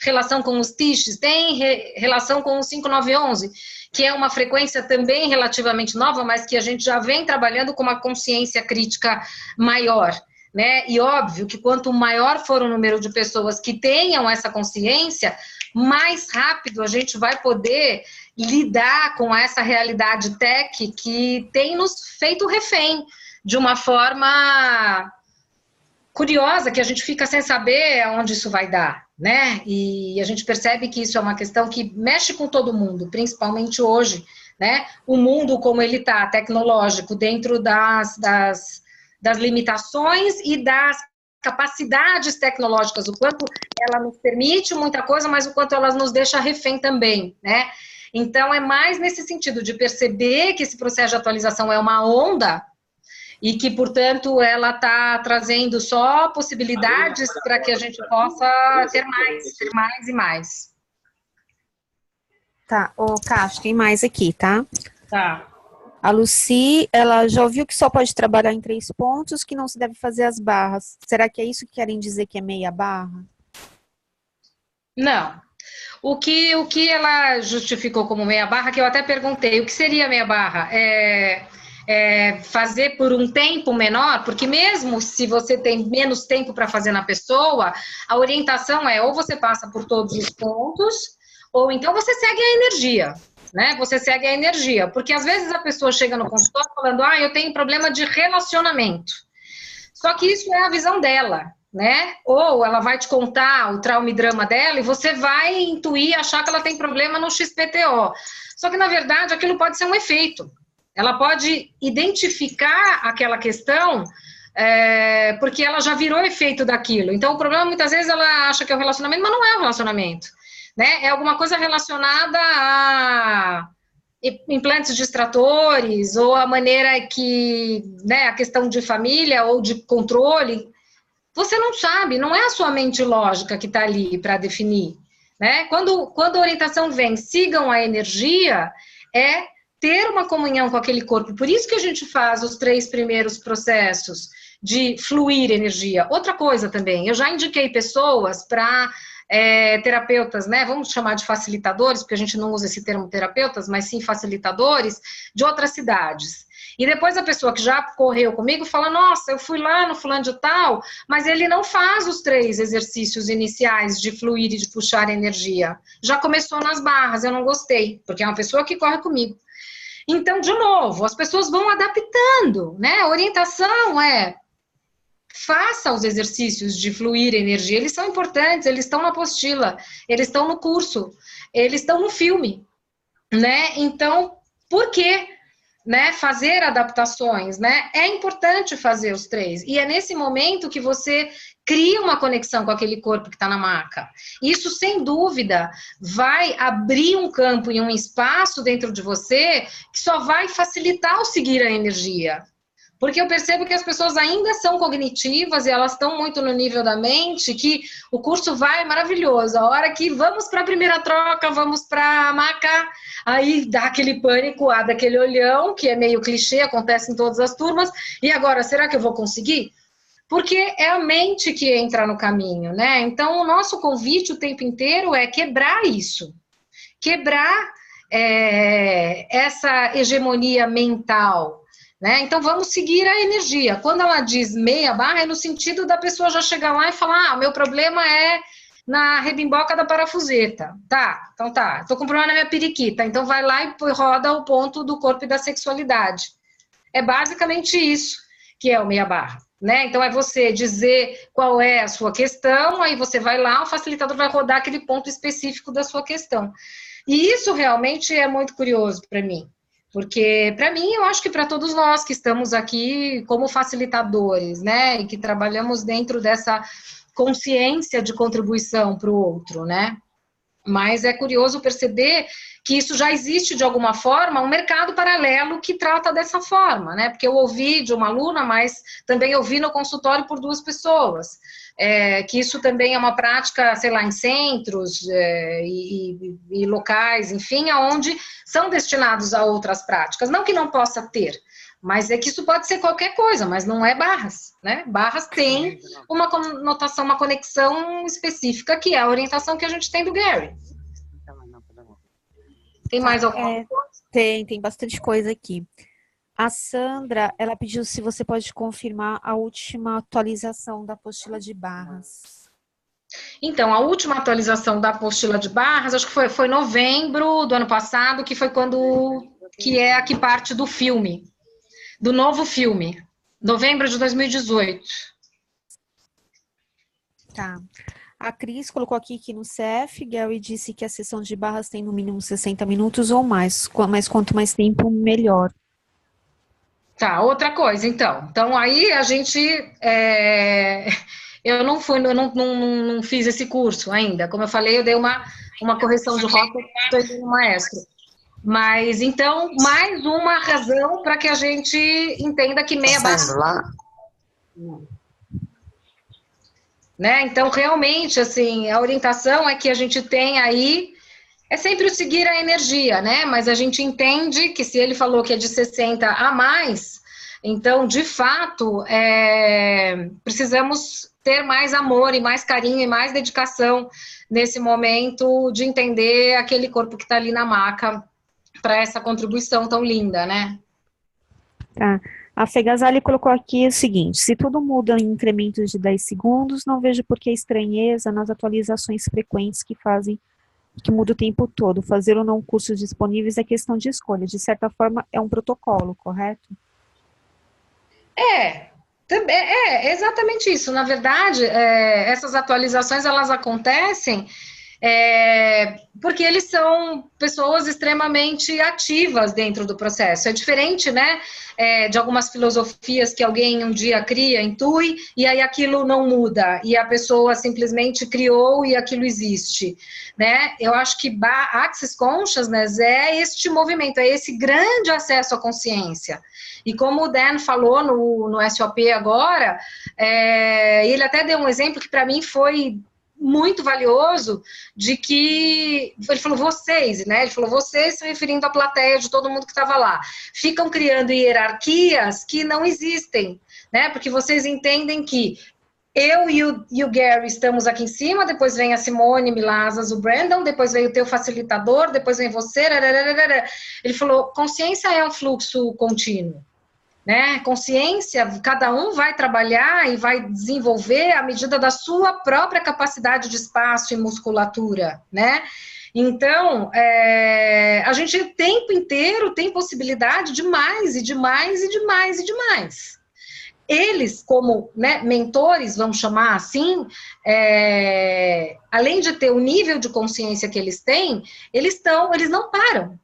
relação com os tiches, tem relação com o 5911, que é uma frequência também relativamente nova, mas que a gente já vem trabalhando com uma consciência crítica maior, né? E óbvio que quanto maior for o número de pessoas que tenham essa consciência, mais rápido a gente vai poder lidar com essa realidade tech que tem nos feito refém de uma forma curiosa, que a gente fica sem saber onde isso vai dar, né? E a gente percebe que isso é uma questão que mexe com todo mundo, principalmente hoje, né? O mundo como ele está, tecnológico, dentro das limitações e das capacidades tecnológicas, o quanto ela nos permite muita coisa, mas o quanto ela nos deixa refém também, né? Então, é mais nesse sentido de perceber que esse processo de atualização é uma onda e que, portanto, ela está trazendo só possibilidades para que a gente possa ter mais e mais. Tá, Cássio, tem mais aqui, tá? Tá. A Lucy, ela já ouviu que só pode trabalhar em 3 pontos, que não se deve fazer as barras. Será que é isso que querem dizer que é meia barra? Não. O que ela justificou como meia barra, que eu até perguntei, o que seria meia barra? Fazer por um tempo menor, porque mesmo se você tem menos tempo para fazer na pessoa, a orientação é ou você passa por todos os pontos, ou então você segue a energia, né? Você segue a energia, porque às vezes a pessoa chega no consultório falando, eu tenho problema de relacionamento. Só que isso é a visão dela, né? Ou ela vai te contar o trauma e drama dela e você vai intuir, achar que ela tem problema no XPTO. Só que, na verdade, aquilo pode ser um efeito. Ela pode identificar aquela questão porque ela já virou efeito daquilo. Então, o problema, muitas vezes, ela acha que é o relacionamento, mas não é o relacionamento, né? É alguma coisa relacionada a implantes distratores, ou a maneira que, né, a questão de família ou de controle, você não sabe, não é a sua mente lógica que está ali para definir, né? Quando a orientação vem, sigam a energia, é ter uma comunhão com aquele corpo. Por isso que a gente faz os 3 primeiros processos de fluir energia. Outra coisa também, eu já indiquei pessoas para terapeutas, né, vamos chamar de facilitadores, porque a gente não usa esse termo terapeutas, mas sim facilitadores, de outras cidades. E depois a pessoa que já correu comigo fala, nossa, eu fui lá no fulano de tal, mas ele não faz os 3 exercícios iniciais de fluir e de puxar energia. Já começou nas barras, eu não gostei, porque é uma pessoa que corre comigo. Então, de novo, as pessoas vão adaptando, né? A orientação faça os exercícios de fluir energia, eles são importantes, eles estão na apostila, eles estão no curso, eles estão no filme, né? Então, por que, né, fazer adaptações, né? É importante fazer os 3, e é nesse momento que você cria uma conexão com aquele corpo que está na maca. Isso, sem dúvida, vai abrir um campo e um espaço dentro de você que só vai facilitar o seguir a energia. Porque eu percebo que as pessoas ainda são cognitivas e elas estão muito no nível da mente, que o curso vai maravilhoso. A hora que vamos para a primeira troca, vamos para a maca, aí dá aquele pânico, dá aquele olhão, que é meio clichê, acontece em todas as turmas. E agora, será que eu vou conseguir? Porque é a mente que entra no caminho, né? Então, o nosso convite o tempo inteiro é quebrar isso. Quebrar essa hegemonia mental, né? Então, vamos seguir a energia. Quando ela diz meia barra, é no sentido da pessoa já chegar lá e falar, meu problema é na rebimboca da parafuseta. Tá, então tá, tô com problema na minha periquita, então vai lá e roda o ponto do corpo e da sexualidade. É basicamente isso que é o meia barra, né? Então, é você dizer qual é a sua questão, aí você vai lá, o facilitador vai rodar aquele ponto específico da sua questão. E isso realmente é muito curioso para mim, porque para mim, eu acho que para todos nós que estamos aqui como facilitadores, né, e que trabalhamos dentro dessa consciência de contribuição para o outro, né, mas é curioso perceber que isso já existe de alguma forma, um mercado paralelo que trata dessa forma, né? Porque eu ouvi de uma aluna, mas também ouvi no consultório por 2 pessoas, que isso também é uma prática, sei lá, em centros e locais, enfim, aonde são destinados a outras práticas. Não que não possa ter, mas é que isso pode ser qualquer coisa, mas não é barras, né? Barras tem uma conotação, uma conexão específica, que é a orientação que a gente tem do Gary. Tem mais alguma coisa? Tem bastante coisa aqui. A Sandra, ela pediu se você pode confirmar a última atualização da apostila de barras. Então, a última atualização da apostila de barras, acho que foi novembro do ano passado, que foi que é a que parte do filme, do novo filme, novembro de 2018. Tá. A Cris colocou aqui que no CF, Gary disse que a sessão de barras tem no mínimo 60 minutos ou mais, mas quanto mais tempo, melhor. Tá, outra coisa, então. Então, aí a gente... eu não fiz esse curso ainda. Como eu falei, eu dei uma correção de rota, estou indo no maestro. Mas, então, mais uma razão para que a gente entenda que meia barra... Né? Então, realmente, assim, a orientação é que a gente tem aí, é sempre o seguir a energia, né? Mas a gente entende que se ele falou que é de 60 a mais, então, de fato, precisamos ter mais amor e mais carinho e mais dedicação nesse momento de entender aquele corpo que está ali na maca para essa contribuição tão linda, né? Tá. A Fegazali colocou aqui o seguinte: se tudo muda em incrementos de 10 segundos, não vejo por que estranheza nas atualizações frequentes que muda o tempo todo. Fazer ou não cursos disponíveis é questão de escolha. De certa forma, é um protocolo, correto? É exatamente isso. Na verdade, essas atualizações, elas acontecem porque eles são pessoas extremamente ativas dentro do processo. É diferente, né, de algumas filosofias que alguém um dia cria, intui, e aí aquilo não muda, e a pessoa simplesmente criou e aquilo existe, né? Eu acho que Access Consciousness é este movimento, é esse grande acesso à consciência. E como o Dan falou no SOP agora, ele até deu um exemplo que para mim foi muito valioso, de que, ele falou vocês, né, ele falou vocês se referindo à plateia de todo mundo que estava lá, ficam criando hierarquias que não existem, né, porque vocês entendem que eu e o Gary estamos aqui em cima, depois vem a Simone Milazas, o Brandon, depois vem o teu facilitador, depois vem você, ele falou, consciência é um fluxo contínuo, né? Consciência, cada um vai trabalhar e vai desenvolver à medida da sua própria capacidade de espaço e musculatura, né? Então, a gente o tempo inteiro tem possibilidade de mais, e de mais, e de mais, e de mais. Eles, como, né, mentores, vamos chamar assim, além de ter o nível de consciência que eles têm, eles não param.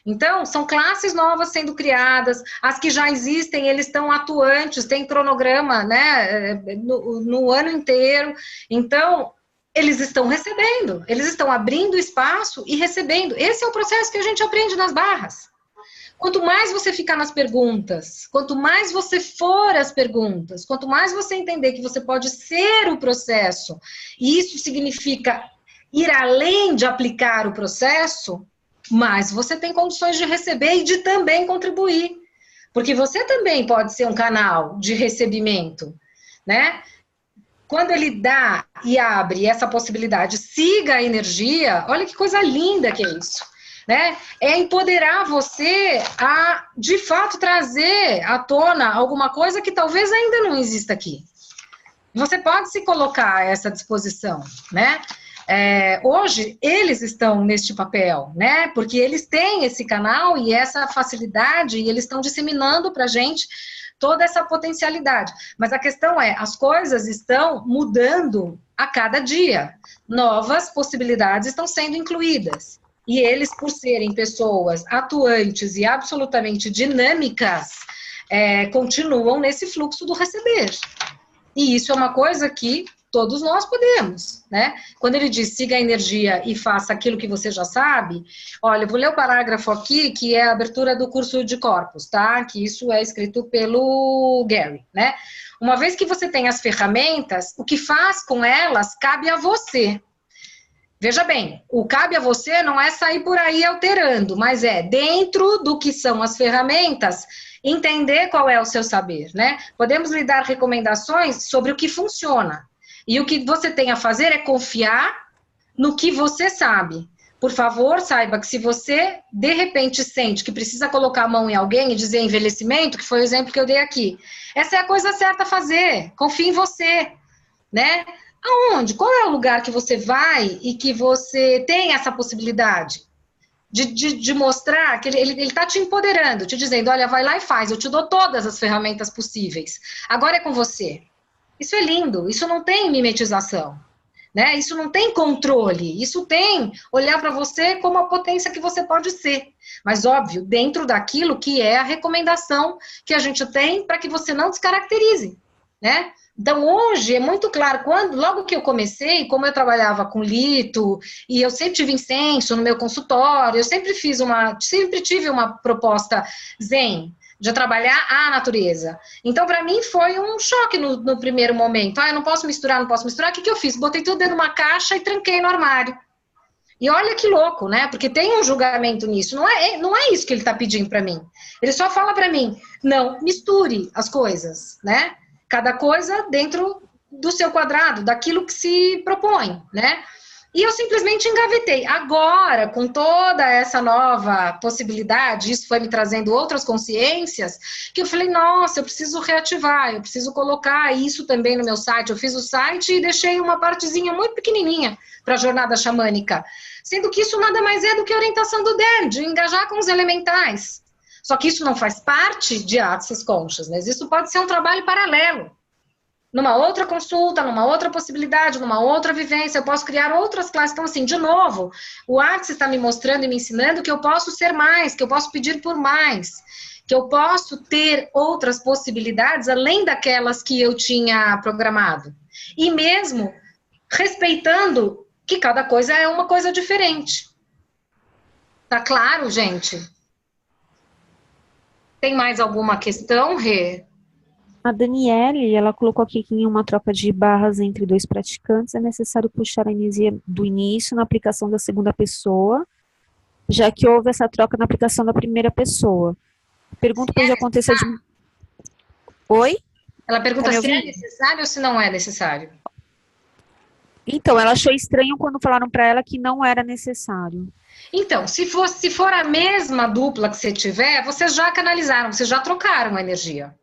Então, são classes novas sendo criadas, as que já existem, eles estão atuantes, tem cronograma, né, no ano inteiro. Então, eles estão recebendo, eles estão abrindo espaço e recebendo. Esse é o processo que a gente aprende nas barras. Quanto mais você ficar nas perguntas, quanto mais você for às perguntas, quanto mais você entender que você pode ser o processo, e isso significa ir além de aplicar o processo, mas você tem condições de receber e de também contribuir, porque você também pode ser um canal de recebimento, né? Quando ele dá e abre essa possibilidade, siga a energia, olha que coisa linda que é isso. né? É empoderar você a, de fato, trazer à tona alguma coisa que talvez ainda não exista aqui. Você pode se colocar a essa disposição, né? Hoje, eles estão neste papel, né? Porque eles têm esse canal e essa facilidade e eles estão disseminando para a gente toda essa potencialidade. Mas a questão é, as coisas estão mudando a cada dia. Novas possibilidades estão sendo incluídas. E eles, por serem pessoas atuantes e absolutamente dinâmicas, continuam nesse fluxo do receber. E isso é uma coisa que todos nós podemos, né? Quando ele diz siga a energia e faça aquilo que você já sabe, olha, eu vou ler o parágrafo aqui, que é a abertura do curso de corpos, tá? Que isso é escrito pelo Gary, né? Uma vez que você tem as ferramentas, o que faz com elas cabe a você. Veja bem, o cabe a você não é sair por aí alterando, mas é dentro do que são as ferramentas, entender qual é o seu saber, né? Podemos lhe dar recomendações sobre o que funciona. E o que você tem a fazer é confiar no que você sabe. Por favor, saiba que se você, de repente, sente que precisa colocar a mão em alguém e dizer envelhecimento, que foi o exemplo que eu dei aqui, essa é a coisa certa a fazer. Confie em você, né? Aonde? Qual é o lugar que você vai e que você tem essa possibilidade de mostrar que ele está te empoderando, te dizendo, olha, vai lá e faz, eu te dou todas as ferramentas possíveis. Agora é com você. Isso é lindo, isso não tem mimetização, né? Isso não tem controle, isso tem olhar para você como a potência que você pode ser. Mas, óbvio, dentro daquilo que é a recomendação que a gente tem para que você não descaracterize, né? Então, hoje é muito claro, logo que eu comecei, como eu trabalhava com lito, e eu sempre tive incenso no meu consultório, eu sempre tive uma proposta zen, de trabalhar a natureza. Então, para mim, foi um choque no primeiro momento. Eu não posso misturar. O que eu fiz? Botei tudo dentro de uma caixa e tranquei no armário. E olha que louco, né? Porque tem um julgamento nisso. Não é isso que ele está pedindo para mim. Ele só fala para mim, não misture as coisas, né? Cada coisa dentro do seu quadrado, daquilo que se propõe, né? E eu simplesmente engavetei. Agora, com toda essa nova possibilidade, isso foi me trazendo outras consciências, que eu falei, nossa, eu preciso reativar, eu preciso colocar isso também no meu site. Eu fiz o site e deixei uma partezinha muito pequenininha para a jornada xamânica. Sendo que isso nada mais é do que a orientação do Dan, de engajar com os elementais. Só que isso não faz parte de Access Consciousness, isso pode ser um trabalho paralelo. Numa outra consulta, numa outra possibilidade, numa outra vivência, eu posso criar outras classes. Então, assim, de novo, o Access está me mostrando e me ensinando que eu posso ser mais, que eu posso pedir por mais, que eu posso ter outras possibilidades além daquelas que eu tinha programado. E mesmo respeitando que cada coisa é uma coisa diferente. Tá claro, gente? Tem mais alguma questão, Rê? A Daniele, ela colocou aqui que em uma troca de barras entre dois praticantes é necessário puxar a energia do início na aplicação da segunda pessoa, já que houve essa troca na aplicação da primeira pessoa. Pergunto pode acontecer de... Oi? Ela pergunta se é necessário ou se não é necessário. Então, ela achou estranho quando falaram para ela que não era necessário. Então, se for a mesma dupla que você tiver, vocês já canalizaram, vocês já trocaram a energia.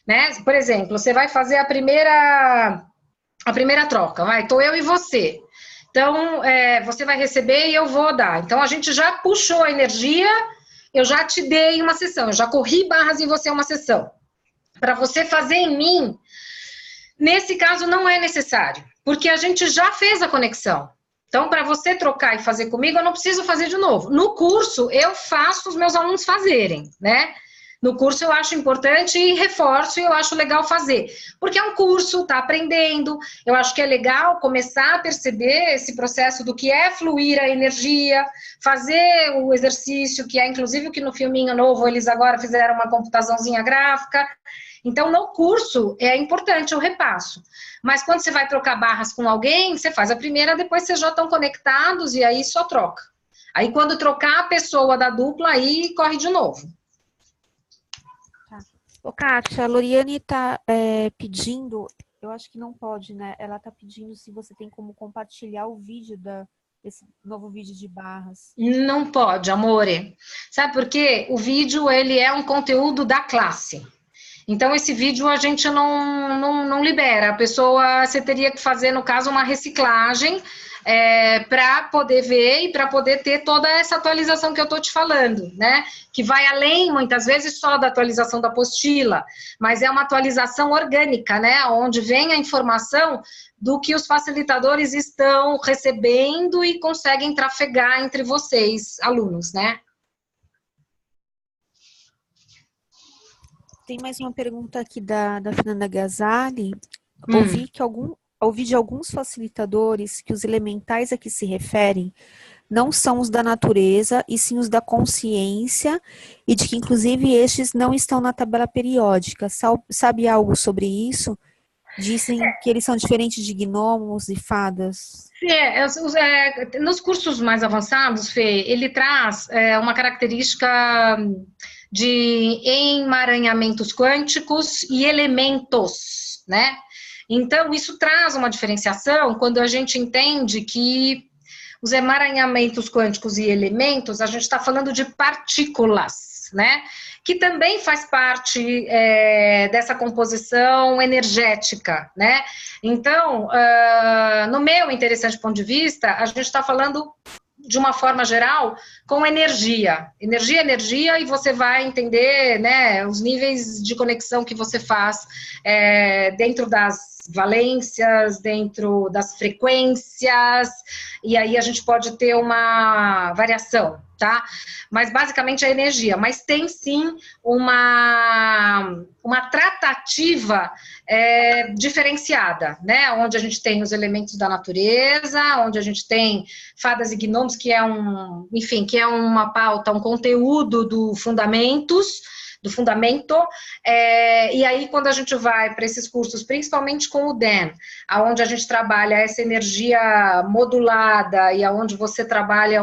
Né? Por exemplo, você vai fazer a primeira troca, estou eu e você. Então, você vai receber e eu vou dar. Então, a gente já puxou a energia, eu já te dei uma sessão, eu já corri barras em você uma sessão. Para você fazer em mim, nesse caso não é necessário, porque a gente já fez a conexão. Então, para você trocar e fazer comigo, eu não preciso fazer de novo. No curso, eu faço os meus alunos fazerem, né? No curso eu acho importante e reforço e eu acho legal fazer. Porque é um curso, tá aprendendo, eu acho que é legal começar a perceber esse processo do que é fluir a energia, fazer o exercício, que é inclusive o que no filminho novo eles agora fizeram uma computaçãozinha gráfica. Então, no curso é importante o repasso. Mas quando você vai trocar barras com alguém, você faz a primeira, depois vocês já estão conectados e aí só troca. Aí quando trocar a pessoa da dupla, aí corre de novo. Ô, Kátia, a Loriane está pedindo, eu acho que não pode, né? Ela está pedindo se você tem como compartilhar o vídeo esse novo vídeo de barras? Não pode, amore. Sabe por quê? O vídeo, ele é um conteúdo da classe. Então, esse vídeo a gente não libera. A pessoa, você teria que fazer, no caso, uma reciclagem para poder ver e para poder ter toda essa atualização que eu estou te falando, né? Que vai além, muitas vezes, só da atualização da apostila, mas é uma atualização orgânica, né? Onde vem a informação do que os facilitadores estão recebendo e conseguem trafegar entre vocês, alunos, né? Tem mais uma pergunta aqui da Fernanda Gazali. Ouvi de alguns facilitadores que os elementais a que se referem não são os da natureza, e sim os da consciência, e de que, inclusive, estes não estão na tabela periódica. Sabe algo sobre isso? Dizem que eles são diferentes de gnomos e fadas. Nos cursos mais avançados, Fê, ele traz uma característica de emaranhamentos quânticos e elementos, né? Então, isso traz uma diferenciação quando a gente entende que os emaranhamentos quânticos e elementos, a gente está falando de partículas, né? Que também faz parte dessa composição energética, né? Então, no meu interessante ponto de vista, a gente está falando de uma forma geral, com energia, e você vai entender, né, os níveis de conexão que você faz dentro das valências, dentro das frequências, e aí a gente pode ter uma variação, tá? Mas basicamente é energia, mas tem sim uma tratativa diferenciada, né? Onde a gente tem os elementos da natureza, onde a gente tem fadas e gnomos, que é que é uma pauta, um conteúdo do fundamento, e aí quando a gente vai para esses cursos, principalmente com o Dan, aonde a gente trabalha essa energia modulada e aonde você trabalha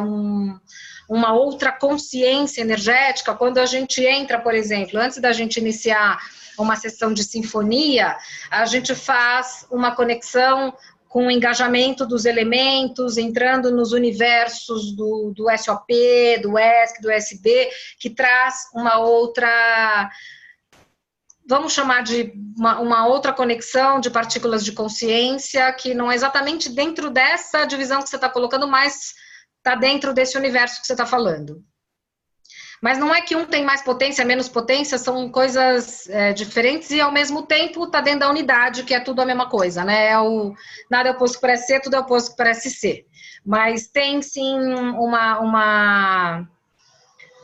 uma outra consciência energética, quando a gente entra, por exemplo, antes da gente iniciar uma sessão de sinfonia, a gente faz uma conexão com o engajamento dos elementos, entrando nos universos do SOP, do ESC, do USB, que traz uma outra, vamos chamar de uma outra conexão de partículas de consciência, que não é exatamente dentro dessa divisão que você está colocando, mas está dentro desse universo que você está falando. Mas não é que um tem mais potência, menos potência, são coisas diferentes e, ao mesmo tempo, está dentro da unidade, que é tudo a mesma coisa, né? Nada é oposto que parece ser, tudo é oposto que parece ser. Mas tem, sim,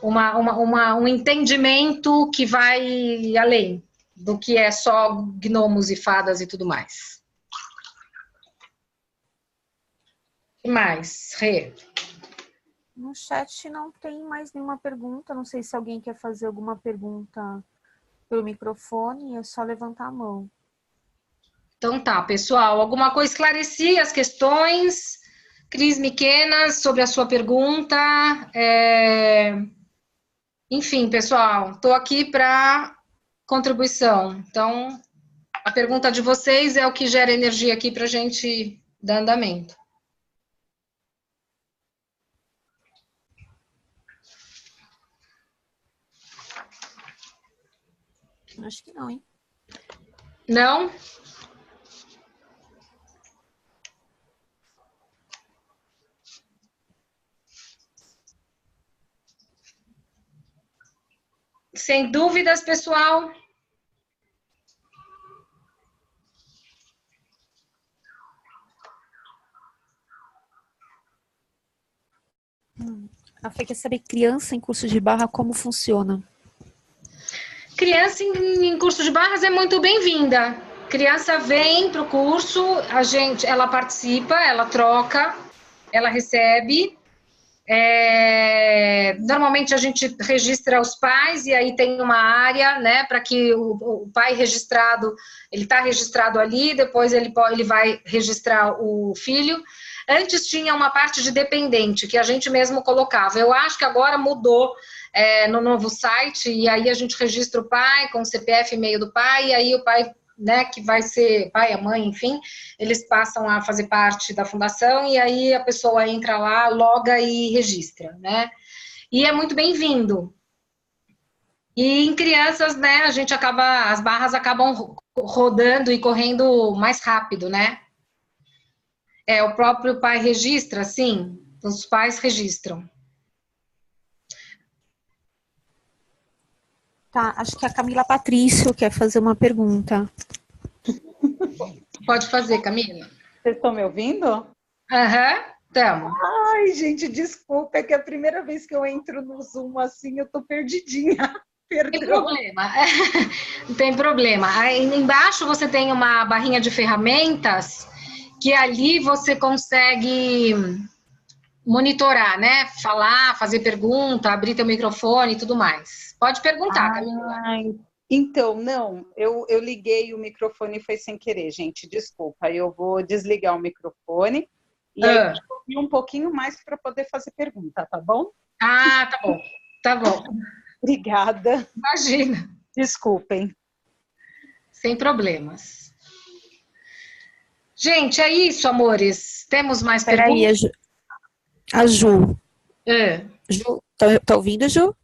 um entendimento que vai além do que é só gnomos e fadas e tudo mais. O que mais, Rê? No chat não tem mais nenhuma pergunta. Não sei se alguém quer fazer alguma pergunta pelo microfone, é só levantar a mão. Então tá, pessoal. Alguma coisa? Esclareci as questões. Cris Miquenas, sobre a sua pergunta. Enfim, pessoal, estou aqui para contribuição. Então, a pergunta de vocês é o que gera energia aqui para a gente dar andamento. Acho que não, hein? Não? Sem dúvidas, pessoal. A Fê quer saber, criança em curso de barra, como funciona? Criança em curso de barras é muito bem-vinda. Criança vem para o curso, ela participa, ela troca, ela recebe. Normalmente a gente registra os pais e aí tem uma área, né, para que o pai registrado, ele está registrado ali, depois ele vai registrar o filho. Antes tinha uma parte de dependente que a gente mesmo colocava. Eu acho que agora mudou no novo site, e aí a gente registra o pai com o CPF e e-mail do pai, e aí o pai né, que vai ser pai, a mãe, enfim, eles passam a fazer parte da fundação e aí a pessoa entra lá, loga e registra, né? E é muito bem-vindo. E em crianças, né, as barras acabam rodando e correndo mais rápido, né? O próprio pai registra, sim, os pais registram. Tá, acho que a Camila Patrício quer fazer uma pergunta. Pode fazer, Camila. Vocês estão me ouvindo? Aham, estamos. Ai, gente, desculpa, é que é a primeira vez que eu entro no Zoom assim, eu tô perdidinha. Perdão. Tem problema. Não tem problema. Aí embaixo você tem uma barrinha de ferramentas que ali você consegue monitorar, né? Falar, fazer pergunta, abrir teu microfone e tudo mais. Pode perguntar, Camila. Então, não, eu liguei o microfone e foi sem querer, gente, desculpa. Eu vou desligar o microfone e aí eu ouvir um pouquinho mais para poder fazer pergunta, tá bom? Ah, tá bom. Tá bom. Obrigada. Imagina. Desculpem. Sem problemas. Gente, é isso, amores. Temos mais perguntas? Peraí, a Ju. Ju, Tá ouvindo, Ju?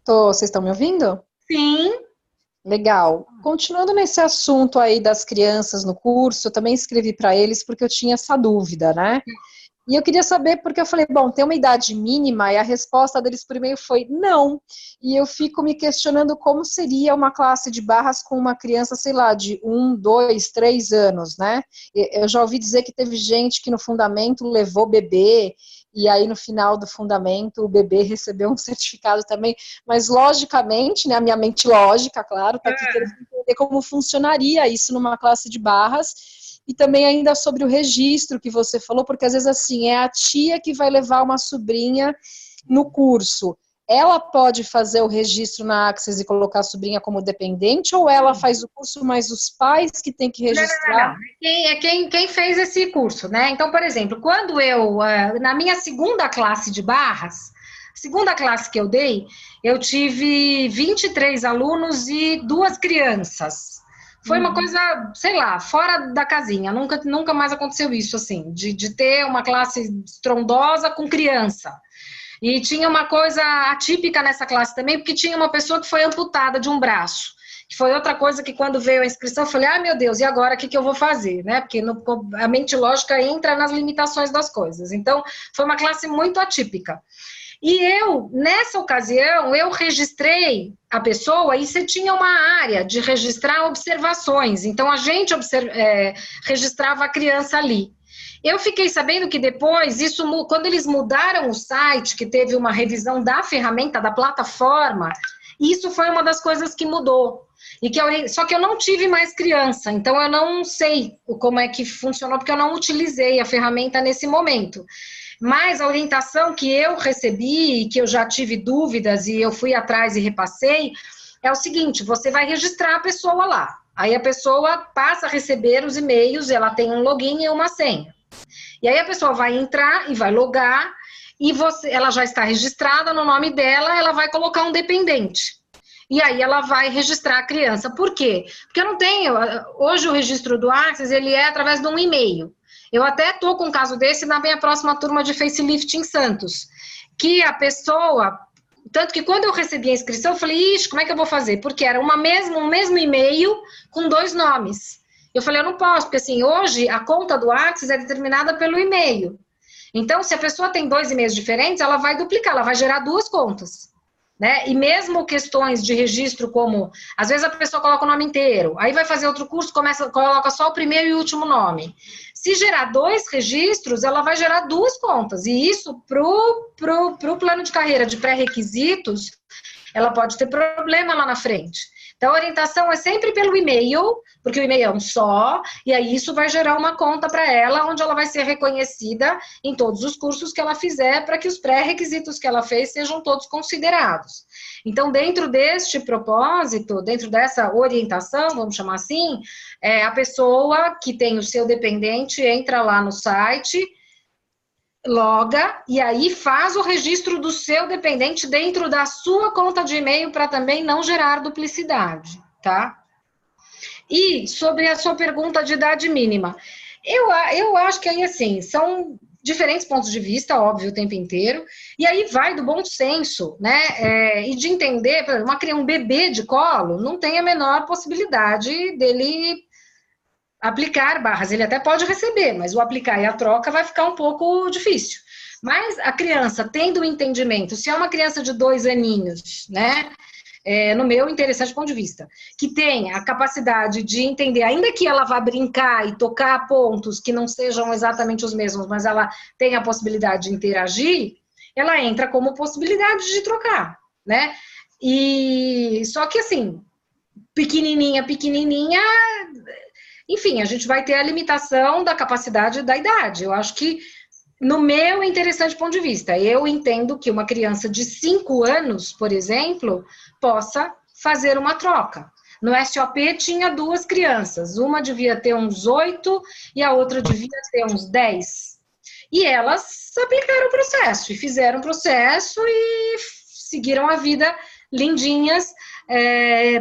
Tô, vocês estão me ouvindo? sim. Legal. Continuando nesse assunto aí das crianças no curso, eu também escrevi para eles porque eu tinha essa dúvida, né? E eu queria saber, porque eu falei, bom, tem uma idade mínima, e a resposta deles por e-mail foi não. E eu fico me questionando como seria uma classe de barras com uma criança, sei lá, de 1, 2, 3 anos, né? Eu já ouvi dizer que teve gente que no fundamento levou bebê, e aí no final do fundamento o bebê recebeu um certificado também, mas logicamente, né, a minha mente lógica, claro, tá aqui querendo entender como funcionaria isso numa classe de barras. E também ainda sobre o registro que você falou, porque às vezes assim, é a tia que vai levar uma sobrinha no curso. Ela pode fazer o registro na Access e colocar a sobrinha como dependente, ou ela faz o curso, mas os pais que tem que registrar? Não. Quem fez esse curso, né? Então, por exemplo, quando na minha segunda classe de barras, segunda classe que eu dei, eu tive 23 alunos e 2 crianças. Foi uma coisa, sei lá, fora da casinha. Nunca mais aconteceu isso, assim, de ter uma classe estrondosa com criança. E tinha uma coisa atípica nessa classe também, porque tinha uma pessoa que foi amputada de um braço. Que foi outra coisa que quando veio a inscrição, eu falei, meu Deus, e agora o que eu vou fazer? Né? Porque a mente lógica entra nas limitações das coisas. Então, foi uma classe muito atípica. E nessa ocasião, eu registrei a pessoa e você tinha uma área de registrar observações. Então, a gente registrava a criança ali. Eu fiquei sabendo que depois, quando eles mudaram o site, que teve uma revisão da ferramenta, da plataforma, isso foi uma das coisas que mudou. Só que eu não tive mais criança, então eu não sei como é que funcionou, porque eu não utilizei a ferramenta nesse momento. Mas a orientação que eu recebi, que eu já tive dúvidas e eu fui atrás e repassei, é o seguinte, você vai registrar a pessoa lá. Aí a pessoa passa a receber os e-mails, ela tem um login e uma senha. E aí a pessoa vai entrar e vai logar, e ela já está registrada no nome dela, ela vai colocar um dependente. E aí ela vai registrar a criança. Por quê? Porque eu não tenho... Hoje o registro do Access, ele é através de um e-mail. Eu até estou com um caso desse na minha próxima turma de facelift em Santos, que a pessoa, tanto que quando eu recebi a inscrição, eu falei, ixi, como é que eu vou fazer? Porque era um mesmo e-mail com 2 nomes. Eu falei, eu não posso, porque assim, hoje a conta do Access é determinada pelo e-mail. Então, se a pessoa tem 2 e-mails diferentes, ela vai duplicar, ela vai gerar 2 contas. Né? E mesmo questões de registro como, às vezes a pessoa coloca o nome inteiro, aí vai fazer outro curso, coloca só o primeiro e último nome. Se gerar 2 registros, ela vai gerar 2 contas, e isso pro plano de carreira de pré-requisitos, ela pode ter problema lá na frente. Então, a orientação é sempre pelo e-mail, porque o e-mail é um só, e aí isso vai gerar uma conta para ela, onde ela vai ser reconhecida em todos os cursos que ela fizer, para que os pré-requisitos que ela fez sejam todos considerados. Então, dentro deste propósito, dentro dessa orientação, vamos chamar assim, a pessoa que tem o seu dependente entra lá no site, loga, e aí faz o registro do seu dependente dentro da sua conta de e-mail para também não gerar duplicidade, tá? E sobre a sua pergunta de idade mínima, eu acho que aí, assim, são diferentes pontos de vista, óbvio, o tempo inteiro, e aí vai do bom senso, né, e de entender, por exemplo, um bebê de colo não tem a menor possibilidade dele aplicar barras, ele até pode receber, mas o aplicar e a troca vai ficar um pouco difícil. Mas a criança tendo o entendimento, se é uma criança de 2 aninhos, né, no meu interessante ponto de vista, que tem a capacidade de entender, ainda que ela vá brincar e tocar pontos que não sejam exatamente os mesmos, mas ela tem a possibilidade de interagir, ela entra como possibilidade de trocar, né? E só que assim, pequenininha, enfim, a gente vai ter a limitação da capacidade da idade. Eu acho que no meu interessante ponto de vista, eu entendo que uma criança de 5 anos, por exemplo, possa fazer uma troca. No SOP tinha 2 crianças, uma devia ter uns 8 e a outra devia ter uns 10. E elas aplicaram o processo, e fizeram o processo e seguiram a vida lindinhas,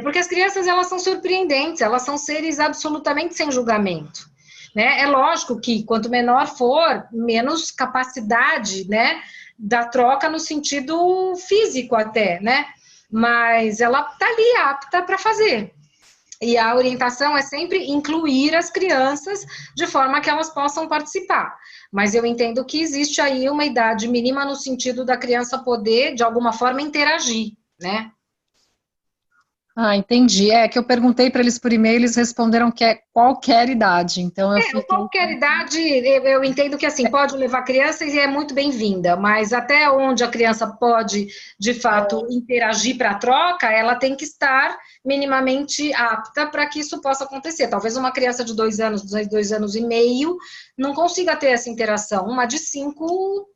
porque as crianças, elas são surpreendentes, elas são seres absolutamente sem julgamento. Né? É lógico que quanto menor for, menos capacidade, né, da troca no sentido físico até, né? Mas ela está ali apta para fazer. E a orientação é sempre incluir as crianças de forma que elas possam participar. Mas eu entendo que existe aí uma idade mínima no sentido da criança poder, de alguma forma, interagir, né? Ah, entendi. É que eu perguntei para eles por e-mail, eles responderam que é qualquer idade. Então eu fiquei... Qualquer idade, eu entendo que assim, pode levar crianças e é muito bem-vinda, mas até onde a criança pode, de fato, interagir para a troca, ela tem que estar minimamente apta para que isso possa acontecer. Talvez uma criança de 2 anos, 2 anos e meio, não consiga ter essa interação. Uma de 5...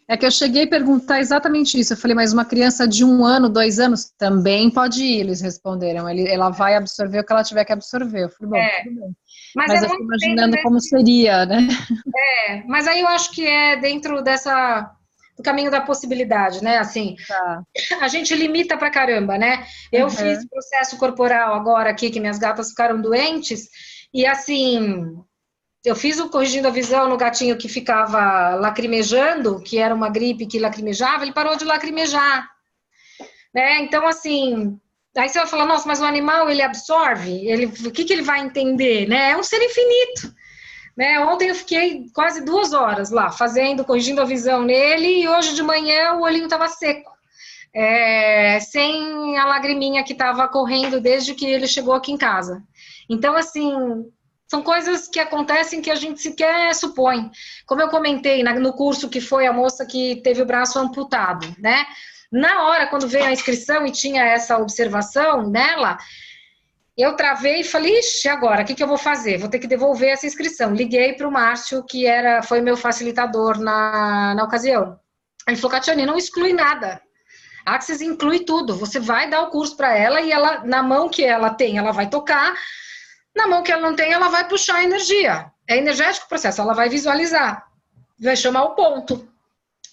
É que eu cheguei a perguntar exatamente isso. Eu falei, mas uma criança de 1 ano, 2 anos também pode ir, eles responderam. Ela vai absorver o que ela tiver que absorver. Eu falei, bom, tudo bem. Mas eu fico imaginando como seria, né? Mas aí eu acho que é dentro do caminho da possibilidade, né? Assim, Tá. a gente limita pra caramba, né? Eu fiz processo corporal agora aqui, que minhas gatas ficaram doentes, e assim, eu fiz o corrigindo a visão no gatinho que ficava lacrimejando, que era uma gripe que lacrimejava, ele parou de lacrimejar, né? Então, assim, aí você vai falar, nossa, mas o animal, ele absorve? O que ele vai entender, né? É um ser infinito. Né? Ontem eu fiquei quase 2 horas lá, corrigindo a visão nele, e hoje de manhã o olhinho estava seco, sem a lagriminha que estava correndo desde que ele chegou aqui em casa. Então, assim, são coisas que acontecem que a gente sequer supõe. Como eu comentei no curso que foi a moça que teve o braço amputado, né? Na hora, quando veio a inscrição e tinha essa observação nela, eu travei e falei, ixi, agora, o que eu vou fazer? Vou ter que devolver essa inscrição. Liguei para o Márcio, que foi meu facilitador na ocasião. Ele falou, Catiane, não exclui nada. A Axis inclui tudo. Você vai dar o curso para ela e ela, na mão que ela tem, ela vai tocar. Na mão que ela não tem, ela vai puxar a energia. É energético o processo, ela vai visualizar. Vai chamar o ponto.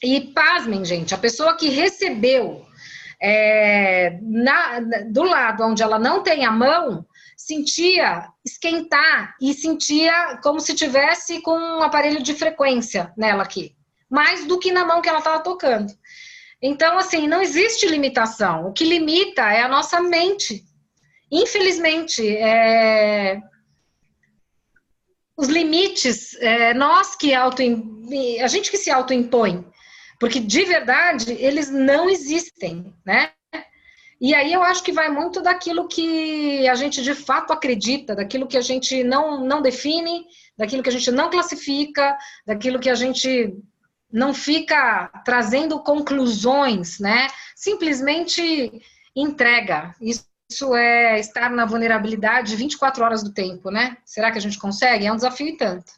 E pasmem, gente, a pessoa que recebeu do lado onde ela não tem a mão, sentia esquentar e sentia como se tivesse com um aparelho de frequência nela aqui, mais do que na mão que ela estava tocando. Então, assim, não existe limitação. O que limita é a nossa mente. Infelizmente, os limites, a gente que se autoimpõe. Porque, de verdade, eles não existem, né? E aí eu acho que vai muito daquilo que a gente de fato acredita, daquilo que a gente não define, daquilo que a gente não classifica, daquilo que a gente não fica trazendo conclusões, né? Simplesmente entrega. Isso é estar na vulnerabilidade 24 horas do tempo, né? Será que a gente consegue? É um desafio e tanto.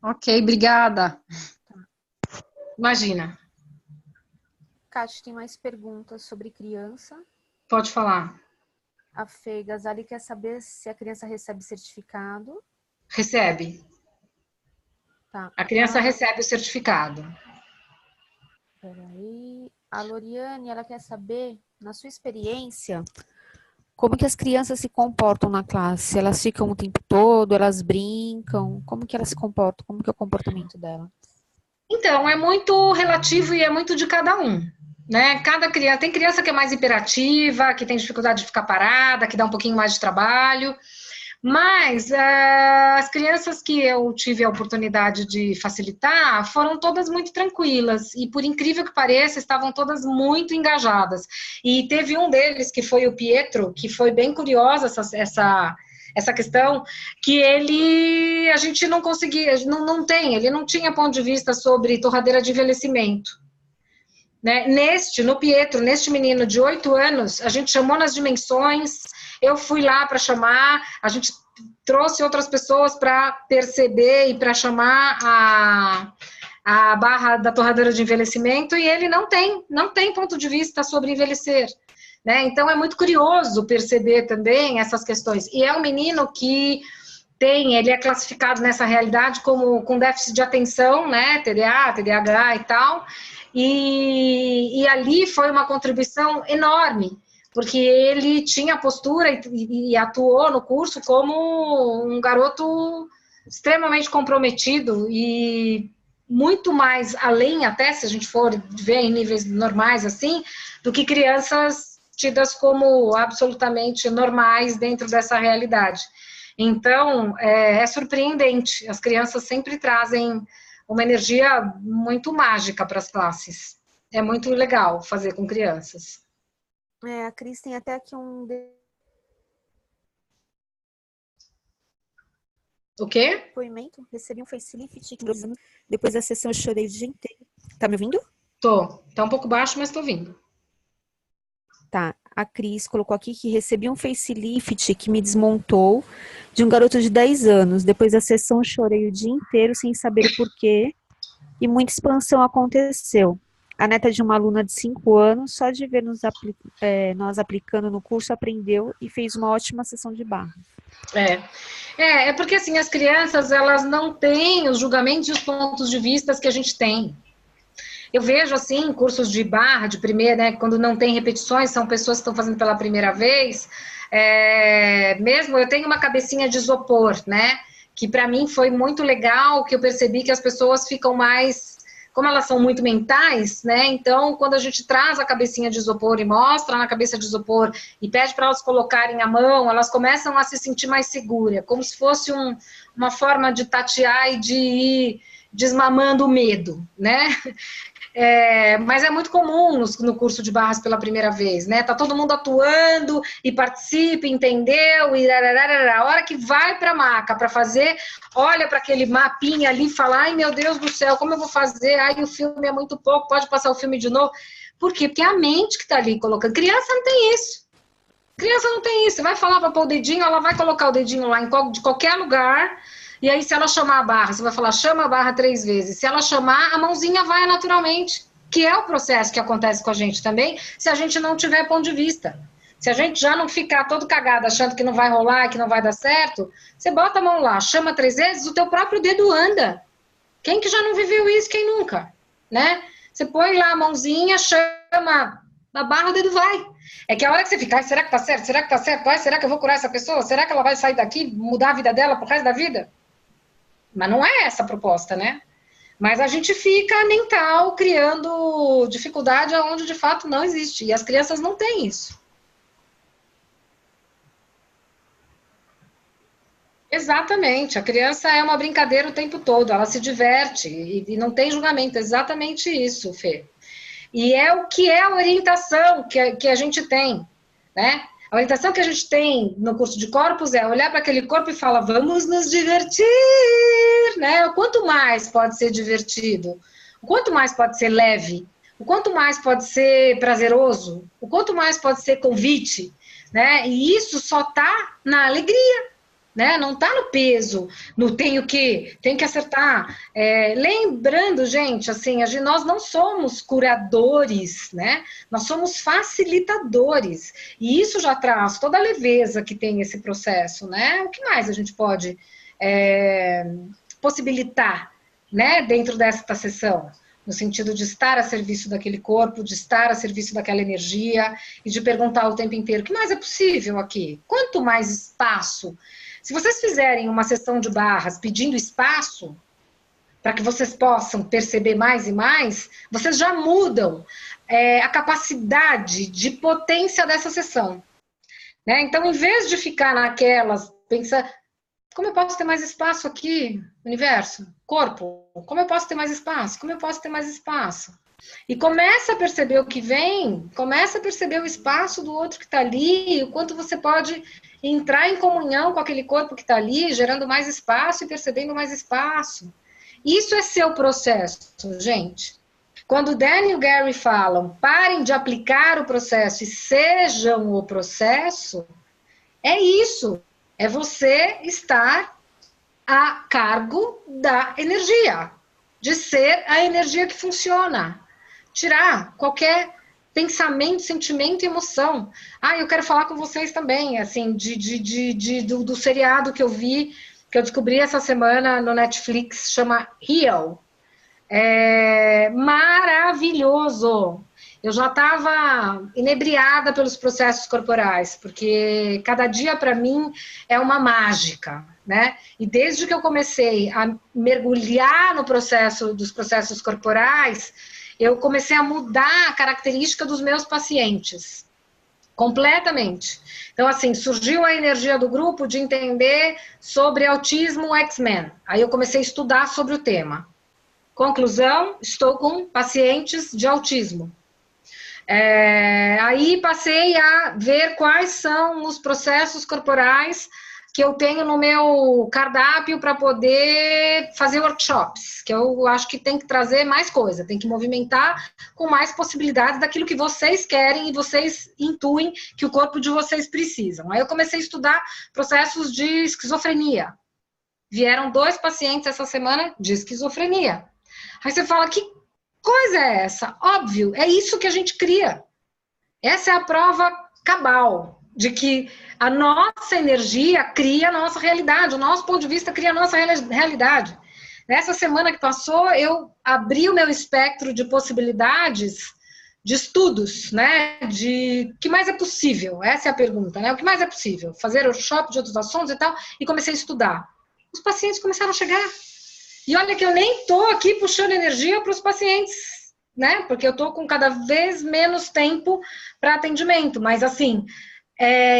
Ok, obrigada. Imagina. Cátia, tem mais perguntas sobre criança. Pode falar. A Fê Gazali quer saber se a criança recebe certificado. Recebe. Tá. A criança recebe o certificado. Peraí. A Loriane, ela quer saber, na sua experiência, Como que as crianças se comportam na classe? Elas ficam o tempo todo, elas brincam? Como que elas se comportam? Como que é o comportamento dela? Então, é muito relativo e é muito de cada um, né? Cada criança, tem criança que é mais hiperativa, que tem dificuldade de ficar parada, que dá um pouquinho mais de trabalho, mas as crianças que eu tive a oportunidade de facilitar foram todas muito tranquilas e, por incrível que pareça, estavam todas muito engajadas. E teve um deles, que foi o Pietro, que foi bem curiosa essa questão, que a gente não conseguia, ele não tinha ponto de vista sobre torradeira de envelhecimento. Né? No Pietro, neste menino de 8 anos, a gente chamou nas dimensões, eu fui lá para chamar, a gente trouxe outras pessoas para perceber e para chamar a barra da torradeira de envelhecimento, e ele não tem ponto de vista sobre envelhecer. Né? Então, é muito curioso perceber também essas questões. E é um menino que ele é classificado nessa realidade como com déficit de atenção, né? TDA, TDAH e tal, e ali foi uma contribuição enorme, porque ele tinha postura e atuou no curso como um garoto extremamente comprometido e muito mais além, até se a gente for ver em níveis normais assim, do que crianças tidas como absolutamente normais dentro dessa realidade. Então, é surpreendente, as crianças sempre trazem uma energia muito mágica para as classes. É muito legal fazer com crianças. A Cris tem até aqui O quê? depoimento, recebi um facelift depois da sessão, eu chorei o dia inteiro. Tá me ouvindo? Tô. Tá um pouco baixo, mas tô ouvindo. Tá. A Cris colocou aqui que recebi um facelift que me desmontou de um garoto de 10 anos. Depois da sessão, eu chorei o dia inteiro sem saber o porquê e muita expansão aconteceu. A neta de uma aluna de 5 anos, só de ver nós aplicando no curso, aprendeu e fez uma ótima sessão de barra. É porque assim, as crianças, elas não têm os julgamentos e os pontos de vista que a gente tem. Eu vejo, assim, cursos de barra, de primeira, né, quando não tem repetições, são pessoas que estão fazendo pela primeira vez, mesmo eu tenho uma cabecinha de isopor, né, que para mim foi muito legal, que eu percebi que as pessoas ficam mais, como elas são muito mentais, né, então quando a gente traz a cabecinha de isopor e mostra na cabeça de isopor e pede para elas colocarem a mão, elas começam a se sentir mais seguras, como se fosse uma forma de tatear e de ir desmamando o medo, né. Mas é muito comum no curso de barras pela primeira vez, né? Tá todo mundo atuando e participa, entendeu? E a hora que vai para a maca para fazer, olha para aquele mapinha ali e fala: ai meu Deus do céu, como eu vou fazer? Ai, o filme é muito pouco, pode passar o filme de novo. Por quê? Porque é a mente que tá ali colocando. Criança não tem isso. Criança não tem isso. Você vai falar para pôr o dedinho, ela vai colocar o dedinho lá de qualquer lugar. E aí, se ela chamar a barra, você vai falar, chama a barra 3 vezes. Se ela chamar, a mãozinha vai naturalmente, que é o processo que acontece com a gente também, se a gente não tiver ponto de vista. Se a gente já não ficar todo cagado, achando que não vai rolar, que não vai dar certo, você bota a mão lá, chama 3 vezes, o teu próprio dedo anda. Quem que já não viveu isso? Quem nunca? Né? Você põe lá a mãozinha, chama a barra, o dedo vai. É que a hora que você fica, será que tá certo? Será que tá certo? Será que eu vou curar essa pessoa? Será que ela vai sair daqui, mudar a vida dela pro resto da vida? Mas não é essa a proposta, né? Mas a gente fica mental criando dificuldade onde de fato não existe. E as crianças não têm isso. Exatamente. A criança é uma brincadeira o tempo todo. Ela se diverte e não tem julgamento. Exatamente isso, Fê. E é o que é a orientação que a gente tem, né? A orientação que a gente tem no curso de corpos é olhar para aquele corpo e falar, vamos nos divertir, né? O quanto mais pode ser divertido, o quanto mais pode ser leve, o quanto mais pode ser prazeroso, o quanto mais pode ser convite, né? E isso só está na alegria, né? Não está no peso, no tenho que acertar. Lembrando, gente, assim, nós não somos curadores, né? Nós somos facilitadores. E isso já traz toda a leveza que tem esse processo, né? O que mais a gente pode possibilitar, né? Dentro desta sessão? no sentido de estar a serviço daquele corpo, de estar a serviço daquela energia, e de perguntar o tempo inteiro, o que mais é possível aqui? Quanto mais espaço? Se vocês fizerem uma sessão de barras pedindo espaço, para que vocês possam perceber mais e mais, vocês já mudam a capacidade de potência dessa sessão. Né? Então, em vez de ficar naquelas, pensar, como eu posso ter mais espaço aqui, universo, corpo? Como eu posso ter mais espaço? Como eu posso ter mais espaço? E começa a perceber o que vem, começa a perceber o espaço do outro que está ali, o quanto você pode entrar em comunhão com aquele corpo que está ali, gerando mais espaço e percebendo mais espaço. Isso é seu processo, gente. Quando o Dan e o Gary falam, parem de aplicar o processo e sejam o processo, é isso. É você estar a cargo da energia, de ser a energia que funciona. Tirar qualquer pensamento, sentimento e emoção. Eu quero falar com vocês também, assim, do seriado que eu vi, que eu descobri essa semana no Netflix, chama Heal. É maravilhoso. Eu já estava inebriada pelos processos corporais, porque cada dia para mim é uma mágica, né? E desde que eu comecei a mergulhar no processo dos processos corporais, eu comecei a mudar a característica dos meus pacientes. Completamente. Então, assim, surgiu a energia do grupo de entender sobre autismo X-Men. Aí eu comecei a estudar sobre o tema. Conclusão, estou com pacientes de autismo. Aí passei a ver quais são os processos corporais que eu tenho no meu cardápio para poder fazer workshops, que eu acho que tem que trazer mais coisa, tem que movimentar com mais possibilidades daquilo que vocês querem e vocês intuem que o corpo de vocês precisam. Aí eu comecei a estudar processos de esquizofrenia. Vieram 2 pacientes essa semana de esquizofrenia. Aí você fala, que coisa é essa? Óbvio, é isso que a gente cria. Essa é a prova cabal de que a nossa energia cria a nossa realidade, o nosso ponto de vista cria a nossa realidade. Nessa semana que passou, eu abri o meu espectro de possibilidades de estudos, né, de o que mais é possível, essa é a pergunta, né, o que mais é possível? Fazer workshop de outros assuntos e tal, e comecei a estudar. Os pacientes começaram a chegar. E olha que eu nem estou aqui puxando energia para os pacientes, né, porque eu estou com cada vez menos tempo para atendimento, mas assim,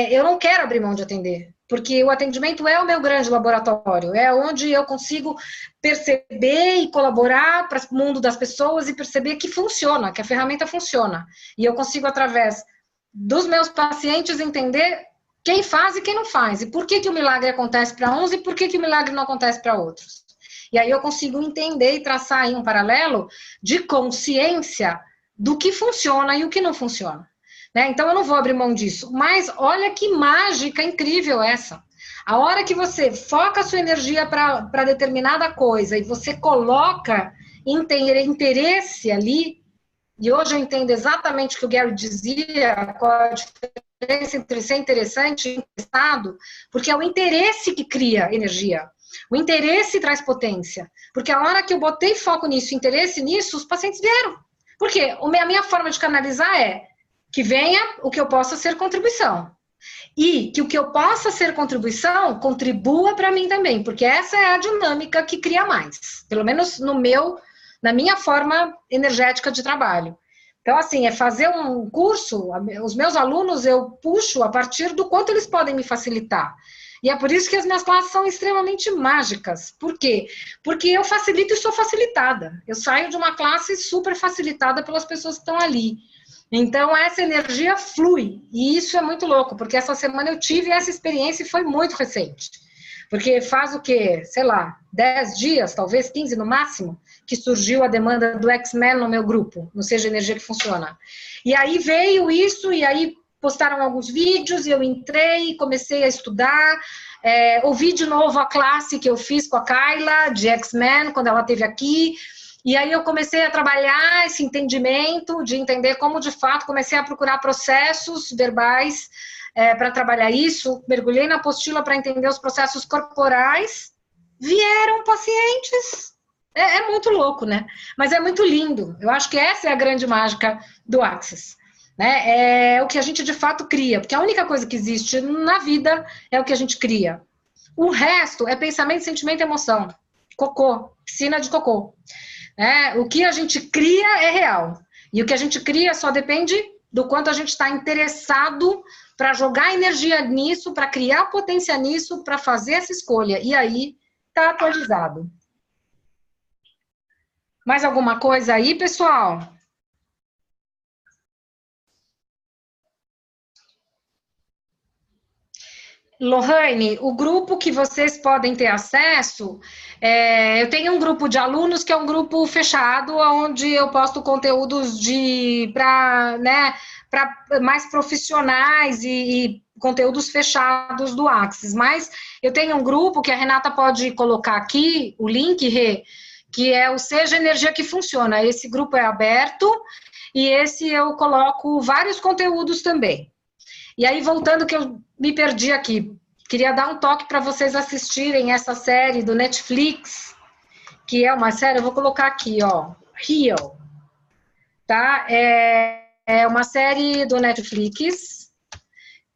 eu não quero abrir mão de atender, porque o atendimento é o meu grande laboratório, é onde eu consigo perceber e colaborar para o mundo das pessoas e perceber que funciona, que a ferramenta funciona. E eu consigo, através dos meus pacientes, entender quem faz e quem não faz, e por que o milagre acontece para uns e por que o milagre não acontece para outros. E aí eu consigo entender e traçar aí um paralelo de consciência do que funciona e o que não funciona. Né? Então eu não vou abrir mão disso, mas olha que mágica incrível essa. A hora que você foca a sua energia para determinada coisa e você coloca interesse ali, e hoje eu entendo exatamente o que o Gary dizia, qual a diferença entre ser interessante e interessado, porque é o interesse que cria energia. O interesse traz potência, porque a hora que eu botei foco nisso, interesse nisso, os pacientes vieram. Por quê? A minha forma de canalizar é que venha o que eu possa ser contribuição. E que o que eu possa ser contribuição, contribua para mim também, porque essa é a dinâmica que cria mais, pelo menos na minha forma energética de trabalho. Então, assim, é fazer um curso, os meus alunos eu puxo a partir do quanto eles podem me facilitar. E é por isso que as minhas classes são extremamente mágicas. Por quê? Porque eu facilito e sou facilitada. Eu saio de uma classe super facilitada pelas pessoas que estão ali. Então, essa energia flui, e isso é muito louco, porque essa semana eu tive essa experiência e foi muito recente. Porque faz o quê? Sei lá, 10 dias, talvez 15 no máximo, que surgiu a demanda do X-Men no meu grupo, no Seja Energia que Funciona. E aí veio isso, e aí postaram alguns vídeos, e eu entrei, comecei a estudar, ouvi de novo a classe que eu fiz com a Kayla, de X-Men, quando ela esteve aqui. E aí eu comecei a trabalhar esse entendimento, de entender como, de fato, comecei a procurar processos verbais para trabalhar isso, mergulhei na apostila para entender os processos corporais, vieram pacientes, É muito louco, né? Mas é muito lindo. Eu acho que essa é a grande mágica do Axis. Né? É o que a gente de fato cria, porque a única coisa que existe na vida é o que a gente cria. O resto é pensamento, sentimento e emoção. Cocô, piscina de cocô. Né? O que a gente cria é real. E o que a gente cria só depende do quanto a gente está interessado para jogar energia nisso, para criar potência nisso, para fazer essa escolha. E aí, está atualizado. Mais alguma coisa aí, pessoal? Lohane, o grupo que vocês podem ter acesso, eu tenho um grupo de alunos que é um grupo fechado, onde eu posto conteúdos para mais profissionais e conteúdos fechados do Axis. Mas eu tenho um grupo que a Renata pode colocar aqui, o link, Rê, que é o Seja Energia que Funciona. Esse grupo é aberto e esse eu coloco vários conteúdos também. E aí, voltando que eu me perdi aqui, queria dar um toque para vocês assistirem essa série do Netflix, que é uma série, eu vou colocar aqui, ó, Heal, tá? É uma série do Netflix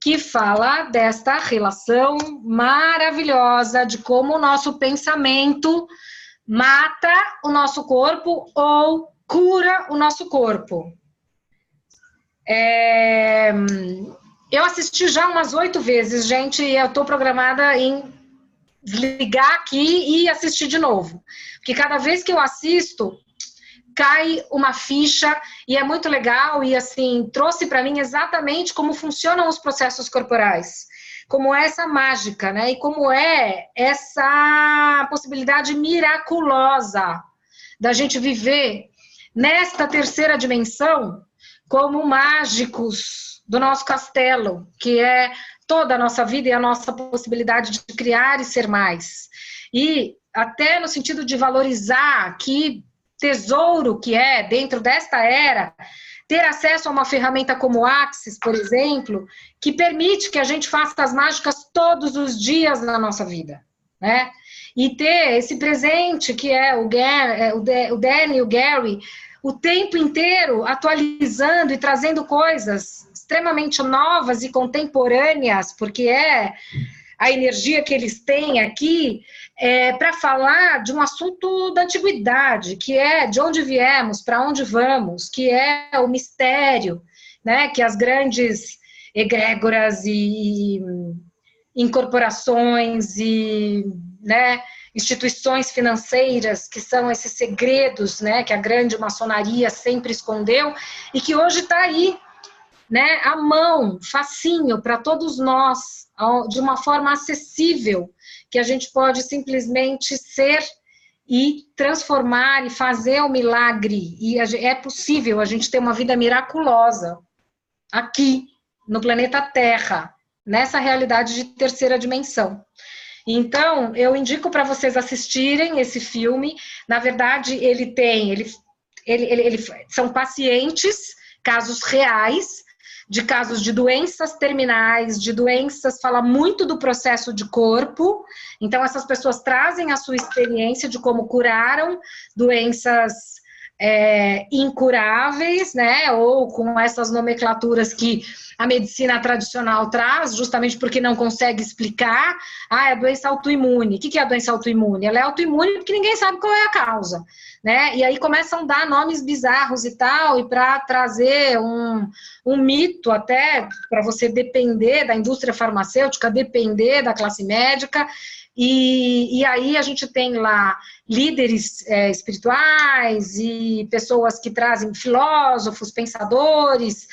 que fala desta relação maravilhosa de como o nosso pensamento mata o nosso corpo ou cura o nosso corpo. Eu assisti já umas 8 vezes, gente, e eu estou programada em desligar aqui e assistir de novo. Porque cada vez que eu assisto, cai uma ficha e é muito legal e, assim, trouxe para mim exatamente como funcionam os processos corporais. Como é essa mágica, né? E como é essa possibilidade miraculosa da gente viver nesta terceira dimensão como mágicos do nosso castelo, que é toda a nossa vida e a nossa possibilidade de criar e ser mais. E até no sentido de valorizar que tesouro que é, dentro desta era, ter acesso a uma ferramenta como o Axis, por exemplo, que permite que a gente faça as mágicas todos os dias na nossa vida, né? E ter esse presente que é o Danny e o Gary, o tempo inteiro atualizando e trazendo coisas extremamente novas e contemporâneas, porque é a energia que eles têm aqui, para falar de um assunto da antiguidade, que é de onde viemos, para onde vamos, que é o mistério, né, que as grandes egrégoras e incorporações e, né, instituições financeiras, que são esses segredos, né, que a grande maçonaria sempre escondeu, e que hoje está aí, né, à mão, facinho, para todos nós, de uma forma acessível, que a gente pode simplesmente ser e transformar e fazer o milagre. E é possível a gente ter uma vida miraculosa aqui, no planeta Terra, nessa realidade de terceira dimensão. Então, eu indico para vocês assistirem esse filme. Na verdade, são pacientes, casos reais, de casos de doenças terminais, de doenças, fala muito do processo de corpo. Então, essas pessoas trazem a sua experiência de como curaram doenças incuráveis, né, ou com essas nomenclaturas que a medicina tradicional traz, justamente porque não consegue explicar. É a doença autoimune. O que é a doença autoimune? Ela é autoimune porque ninguém sabe qual é a causa, né, e aí começam a dar nomes bizarros e tal, e para trazer um mito até, para você depender da indústria farmacêutica, depender da classe médica. E aí a gente tem lá líderes espirituais e pessoas que trazem filósofos, pensadores,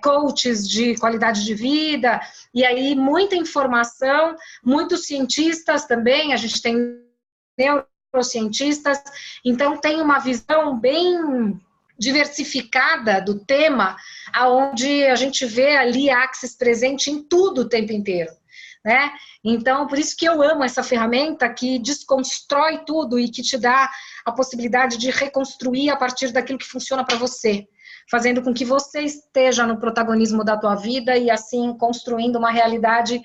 coaches de qualidade de vida, e aí muita informação, muitos cientistas também, a gente tem neurocientistas, então tem uma visão bem diversificada do tema, aonde a gente vê ali Axis presente em tudo o tempo inteiro, né? Então, por isso que eu amo essa ferramenta que desconstrói tudo e que te dá a possibilidade de reconstruir a partir daquilo que funciona para você, fazendo com que você esteja no protagonismo da tua vida e assim construindo uma realidade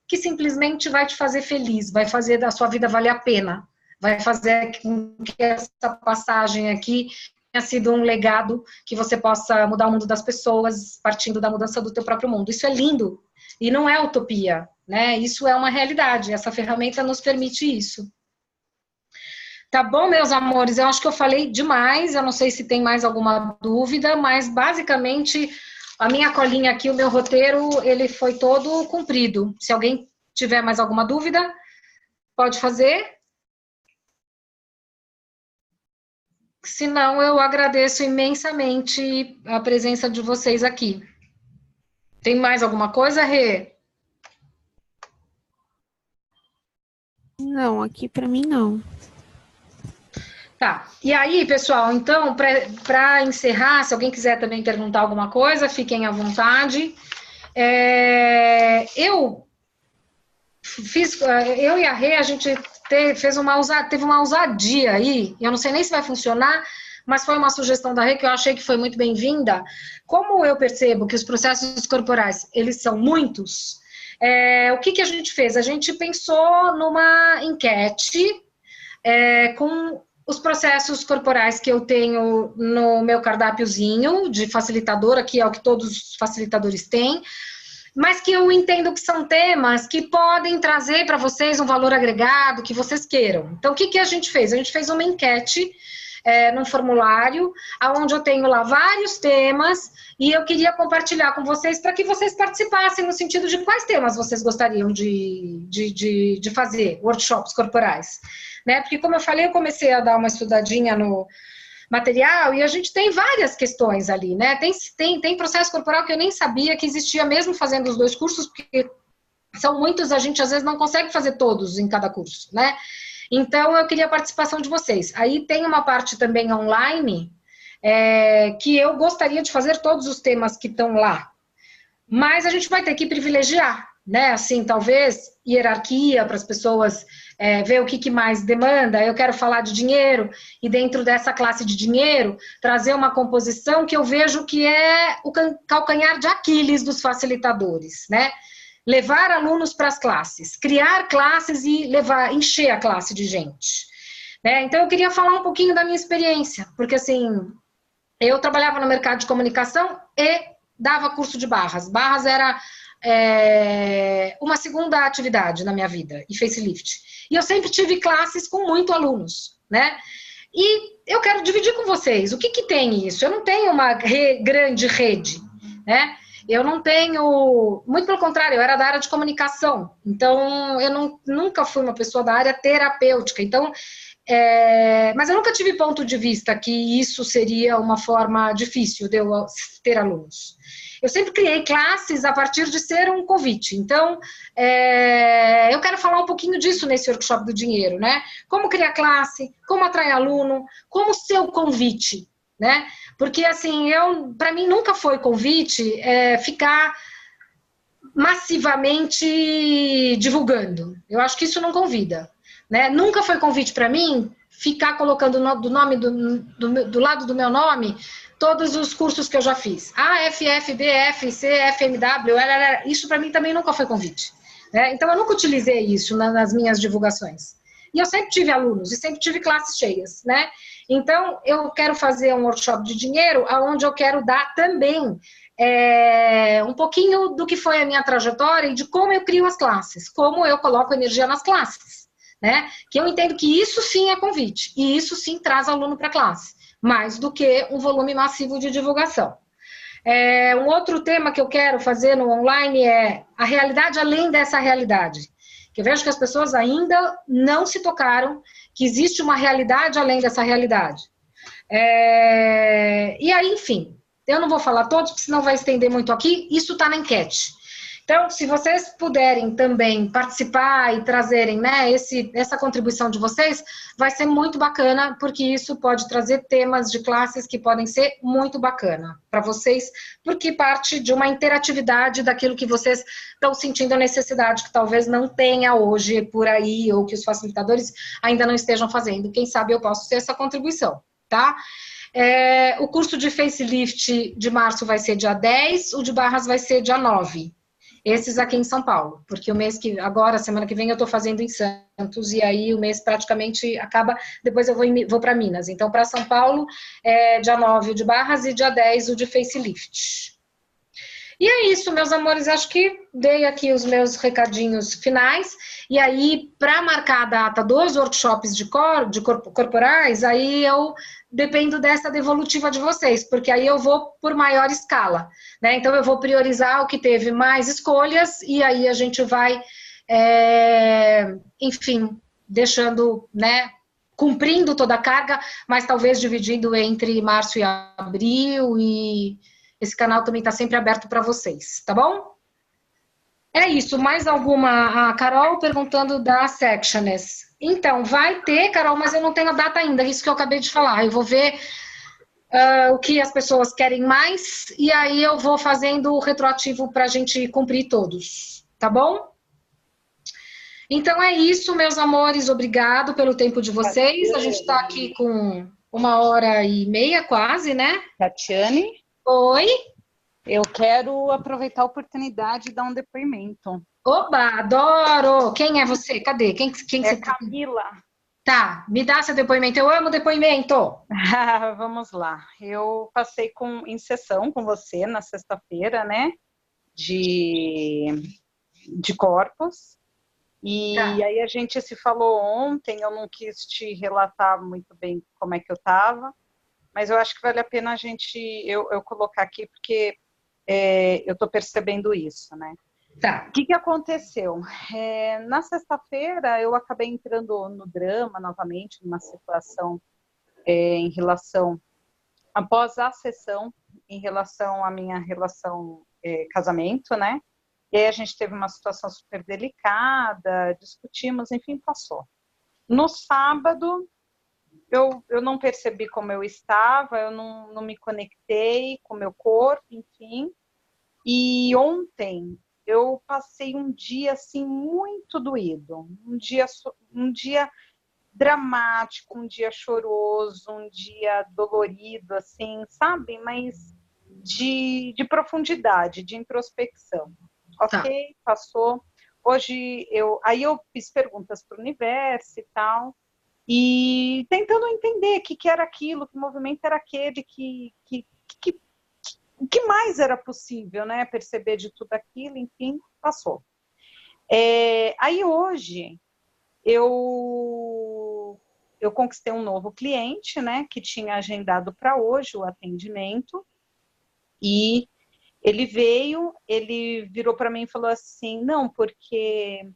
que simplesmente vai te fazer feliz, vai fazer da sua vida valer a pena, vai fazer com que essa passagem aqui tenha sido um legado que você possa mudar o mundo das pessoas partindo da mudança do teu próprio mundo. Isso é lindo e não é utopia, né? Isso é uma realidade, essa ferramenta nos permite isso. Tá bom, meus amores? Eu acho que eu falei demais, eu não sei se tem mais alguma dúvida, mas basicamente a minha colinha aqui, o meu roteiro, ele foi todo cumprido. Se alguém tiver mais alguma dúvida, pode fazer. Se não, eu agradeço imensamente a presença de vocês aqui. Tem mais alguma coisa, Rê? Não, aqui para mim não. Tá. E aí, pessoal, então, para encerrar, se alguém quiser também perguntar alguma coisa, fiquem à vontade. Eu e a Rê, a gente teve uma ousadia aí, eu não sei nem se vai funcionar, mas foi uma sugestão da Rê que eu achei que foi muito bem-vinda. Como eu percebo que os processos corporais, eles são muitos, o que a gente fez? A gente pensou numa enquete com os processos corporais que eu tenho no meu cardápiozinho de facilitadora, que é o que todos os facilitadores têm, mas que eu entendo que são temas que podem trazer para vocês um valor agregado que vocês queiram. Então, o que a gente fez? A gente fez uma enquete num formulário, onde eu tenho lá vários temas, e eu queria compartilhar com vocês para que vocês participassem no sentido de quais temas vocês gostariam de fazer, workshops corporais. Né? Porque, como eu falei, eu comecei a dar uma estudadinha no material e a gente tem várias questões ali, né? Tem processo corporal que eu nem sabia que existia mesmo fazendo os dois cursos, porque são muitos, a gente às vezes não consegue fazer todos em cada curso, né? Então, eu queria a participação de vocês. Aí tem uma parte também online, que eu gostaria de fazer todos os temas que estão lá, mas a gente vai ter que privilegiar, né? Assim, talvez hierarquia para as pessoas ver o que mais demanda. Eu quero falar de dinheiro e dentro dessa classe de dinheiro trazer uma composição que eu vejo que é o calcanhar de Aquiles dos facilitadores, né? Levar alunos para as classes, criar classes e encher a classe de gente, né? Então eu queria falar um pouquinho da minha experiência, porque assim, eu trabalhava no mercado de comunicação e dava curso de barras. Barras era uma segunda atividade na minha vida, e facelift. E eu sempre tive classes com muitos alunos, né? E eu quero dividir com vocês, o que tem isso? Eu não tenho uma grande rede, né? Eu não tenho, muito pelo contrário, eu era da área de comunicação, então eu nunca fui uma pessoa da área terapêutica, então, mas eu nunca tive ponto de vista que isso seria uma forma difícil de eu ter alunos. Eu sempre criei classes a partir de ser um convite. Então, eu quero falar um pouquinho disso nesse workshop do dinheiro, né? Como criar classe, como atrair aluno, como ser o convite, né? Porque, assim, para mim nunca foi convite ficar massivamente divulgando. Eu acho que isso não convida, né? Nunca foi convite para mim ficar colocando do lado do meu nome todos os cursos que eu já fiz. FF, BF, CFMW, isso para mim também nunca foi convite, né? Então eu nunca utilizei isso nas minhas divulgações. E eu sempre tive alunos e sempre tive classes cheias, né? Então eu quero fazer um workshop de dinheiro onde eu quero dar também um pouquinho do que foi a minha trajetória e de como eu crio as classes, como eu coloco energia nas classes, né? Que eu entendo que isso sim é convite e isso sim traz aluno para a classe, mais do que um volume massivo de divulgação. Um outro tema que eu quero fazer no online é a realidade além dessa realidade. Que eu vejo que as pessoas ainda não se tocaram que existe uma realidade além dessa realidade. E aí, enfim, eu não vou falar todos, porque senão vai estender muito aqui, isso está na enquete. Então, se vocês puderem também participar e trazerem, né, essa contribuição de vocês, vai ser muito bacana, porque isso pode trazer temas de classes que podem ser muito bacana para vocês, porque parte de uma interatividade daquilo que vocês estão sentindo a necessidade, que talvez não tenha hoje por aí, ou que os facilitadores ainda não estejam fazendo. Quem sabe eu posso ter essa contribuição, tá? O curso de facelift de março vai ser dia 10, o de barras vai ser dia 9. Esses aqui em São Paulo, porque o mês que, agora, semana que vem, eu estou fazendo em Santos, e aí o mês praticamente acaba, depois eu vou para Minas. Então, para São Paulo, dia 9 o de barras e dia 10 o de facelift. E é isso, meus amores, acho que dei aqui os meus recadinhos finais, e aí, para marcar a data dos workshops de corporais, aí eu dependo dessa devolutiva de vocês, porque aí eu vou por maior escala, né? Então, eu vou priorizar o que teve mais escolhas, e aí a gente vai, enfim, deixando, né, cumprindo toda a carga, mas talvez dividindo entre março e abril, e esse canal também está sempre aberto para vocês, tá bom? É isso. Mais alguma? A Carol perguntando da Sectioners. Então, vai ter, Carol, mas eu não tenho a data ainda, isso que eu acabei de falar. Eu vou ver o que as pessoas querem mais, e aí eu vou fazendo o retroativo para a gente cumprir todos, tá bom? Então é isso, meus amores. Obrigado pelo tempo de vocês. A gente está aqui com 1h30 quase, né? Tatiane? Oi? Eu quero aproveitar a oportunidade de dar um depoimento. Oba, adoro! Quem é você? Cadê? Quem você tá? Camila. Tá, me dá seu depoimento. Eu amo depoimento. Vamos lá. Eu passei em sessão com você na sexta-feira, né? De corpos. E aí a gente se falou ontem, eu não quis te relatar muito bem como é que eu estava, mas eu acho que vale a pena eu colocar aqui, porque eu estou percebendo isso, né? Tá. O que aconteceu? Na sexta-feira eu acabei entrando no drama novamente, numa situação em relação, após a sessão, em relação à minha relação casamento, né? E aí a gente teve uma situação super delicada, discutimos, enfim, passou. No sábado, eu não percebi como eu estava, eu não me conectei com o meu corpo, enfim. E ontem eu passei um dia assim muito doído, um dia dramático, um dia choroso, um dia dolorido, assim, sabe? Mas de profundidade, de introspecção. Ok, passou. Hoje aí eu fiz perguntas para o universo e tal, e tentando entender o que era aquilo, que movimento era aquele, o que mais era possível, né? Perceber de tudo aquilo, enfim, passou. Aí hoje eu conquistei um novo cliente, né? Que tinha agendado para hoje o atendimento, e ele veio, ele virou para mim e falou assim, não, porque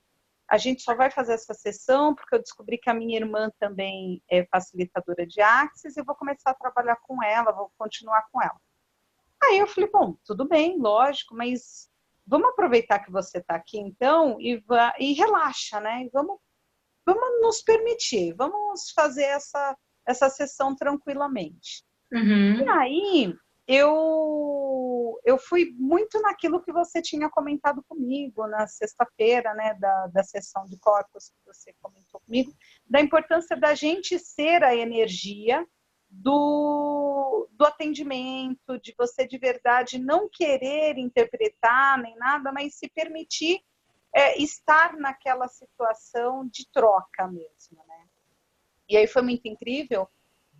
a gente só vai fazer essa sessão porque eu descobri que a minha irmã também é facilitadora de Axis e eu vou começar a trabalhar com ela, vou continuar com ela. Aí eu falei, bom, tudo bem, lógico, mas vamos aproveitar que você está aqui então e relaxa, né? E vamos nos permitir, vamos fazer essa sessão tranquilamente. Uhum. E aí eu fui muito naquilo que você tinha comentado comigo na sexta-feira, né, da sessão de corpos que você comentou comigo, da importância da gente ser a energia do atendimento, de você de verdade não querer interpretar nem nada, mas se permitir estar naquela situação de troca mesmo, né? E aí foi muito incrível,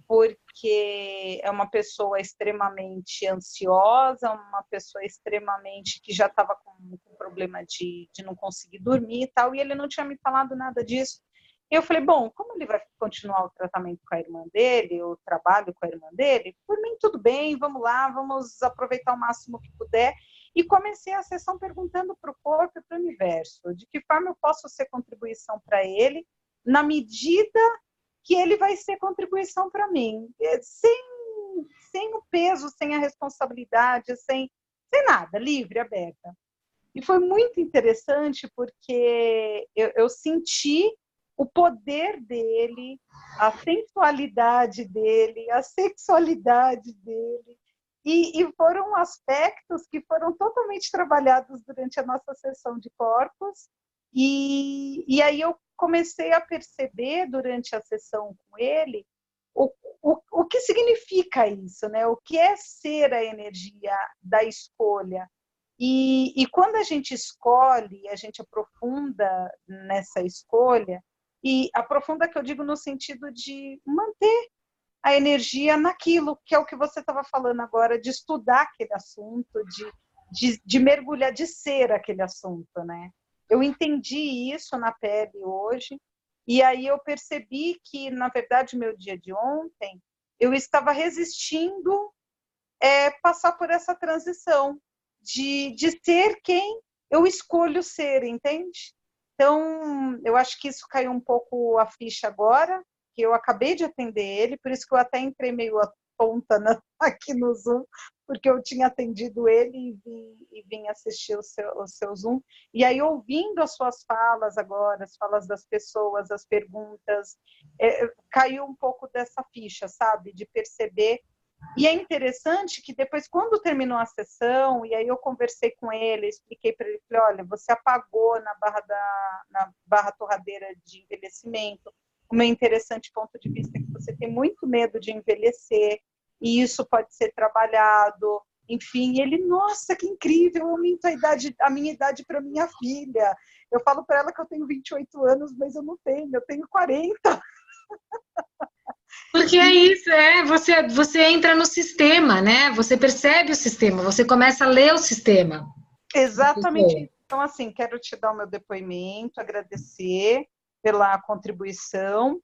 porque é uma pessoa extremamente ansiosa, uma pessoa extremamente que já estava com problema de não conseguir dormir e tal, e ele não tinha me falado nada disso. E eu falei, bom, como ele vai continuar o tratamento com a irmã dele, o trabalho com a irmã dele, por mim tudo bem, vamos lá, vamos aproveitar o máximo que puder. E comecei a sessão perguntando para o corpo e para o universo, de que forma eu posso ser contribuição para ele, na medida que ele vai ser contribuição para mim, sem o peso, sem a responsabilidade, sem nada, livre, aberta. E foi muito interessante porque eu senti o poder dele, a sensualidade dele, a sexualidade dele, e foram aspectos que foram totalmente trabalhados durante a nossa sessão de corpos, e aí eu comecei a perceber durante a sessão com ele o que significa isso, né? O que é ser a energia da escolha, E quando a gente escolhe, a gente aprofunda nessa escolha, e aprofunda que eu digo no sentido de manter a energia naquilo, que é o que você estava falando agora, de estudar aquele assunto, de mergulhar, de ser aquele assunto, né? Eu entendi isso na pele hoje, e aí eu percebi que, na verdade, meu dia de ontem, eu estava resistindo passar por essa transição de ser quem eu escolho ser, entende? Então, eu acho que isso caiu um pouco a ficha agora, que eu acabei de atender ele, por isso que eu até entrei meio tonta aqui no Zoom, porque eu tinha atendido ele e vim assistir o seu Zoom. E aí, ouvindo as suas falas agora, as falas das pessoas, as perguntas, caiu um pouco dessa ficha, sabe? De perceber. E é interessante que depois, quando terminou a sessão, e aí eu conversei com ele, expliquei para ele, falei, olha, você apagou na barra torradeira de envelhecimento. O meu interessante ponto de vista é que você tem muito medo de envelhecer, e isso pode ser trabalhado. Enfim, e ele, nossa, que incrível, eu minto a minha idade para minha filha. Eu falo para ela que eu tenho 28 anos, mas eu não tenho, eu tenho 40. Porque é isso, você entra no sistema, né? Você percebe o sistema, você começa a ler o sistema. Exatamente. Então, assim, quero te dar o meu depoimento, agradecer pela contribuição.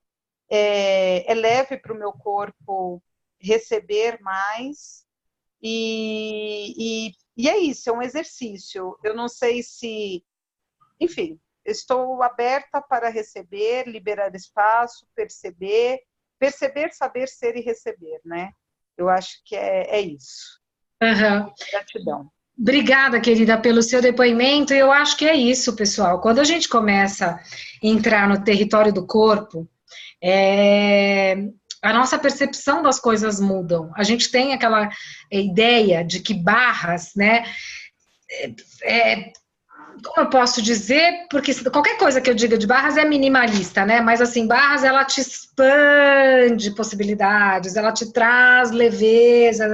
É leve para o meu corpo receber mais. E é isso, é um exercício. Eu não sei se... Enfim, estou aberta para receber, liberar espaço, perceber, saber ser e receber, né? Eu acho que é isso. Uhum. Gratidão. Obrigada, querida, pelo seu depoimento. Eu acho que é isso, pessoal. Quando a gente começa a entrar no território do corpo, a nossa percepção das coisas mudam. A gente tem aquela ideia de que barras, né? Como eu posso dizer? Porque qualquer coisa que eu diga de barras é minimalista, né? Mas assim, barras, ela te expande possibilidades, ela te traz leveza.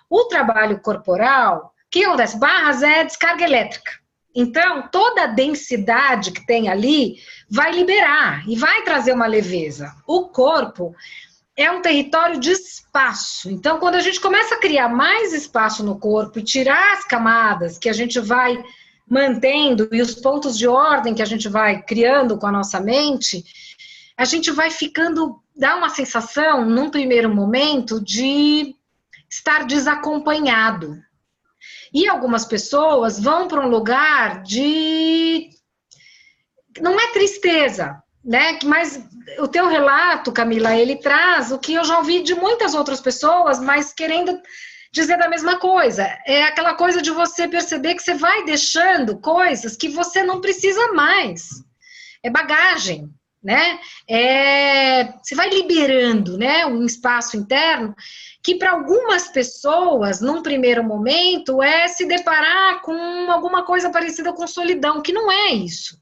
O trabalho corporal, o que acontece? Barras é descarga elétrica. Então, toda a densidade que tem ali vai liberar e vai trazer uma leveza. O corpo é um território de espaço. Então, quando a gente começa a criar mais espaço no corpo e tirar as camadas que a gente vai mantendo e os pontos de ordem que a gente vai criando com a nossa mente, a gente vai ficando, dá uma sensação, num primeiro momento, de estar desacompanhado. E algumas pessoas vão para um lugar de... Não é tristeza, né? Mas o teu relato, Camila, ele traz o que eu já ouvi de muitas outras pessoas, mas querendo dizer da mesma coisa. É aquela coisa de você perceber que você vai deixando coisas que você não precisa mais. É bagagem, né? Você vai liberando, né, um espaço interno que para algumas pessoas, num primeiro momento, é se deparar com alguma coisa parecida com solidão, que não é isso.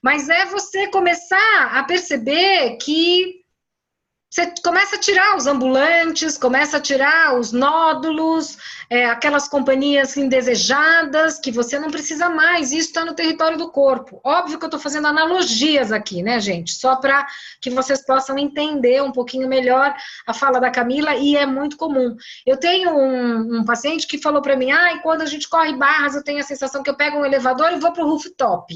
Mas é você começar a perceber que você começa a tirar os ambulantes, começa a tirar os nódulos, aquelas companhias indesejadas que você não precisa mais, isso está no território do corpo. Óbvio que eu estou fazendo analogias aqui, né, gente? Só para que vocês possam entender um pouquinho melhor a fala da Camila, e é muito comum. Eu tenho um paciente que falou para mim, quando a gente corre barras, eu tenho a sensação que eu pego um elevador e vou para o rooftop.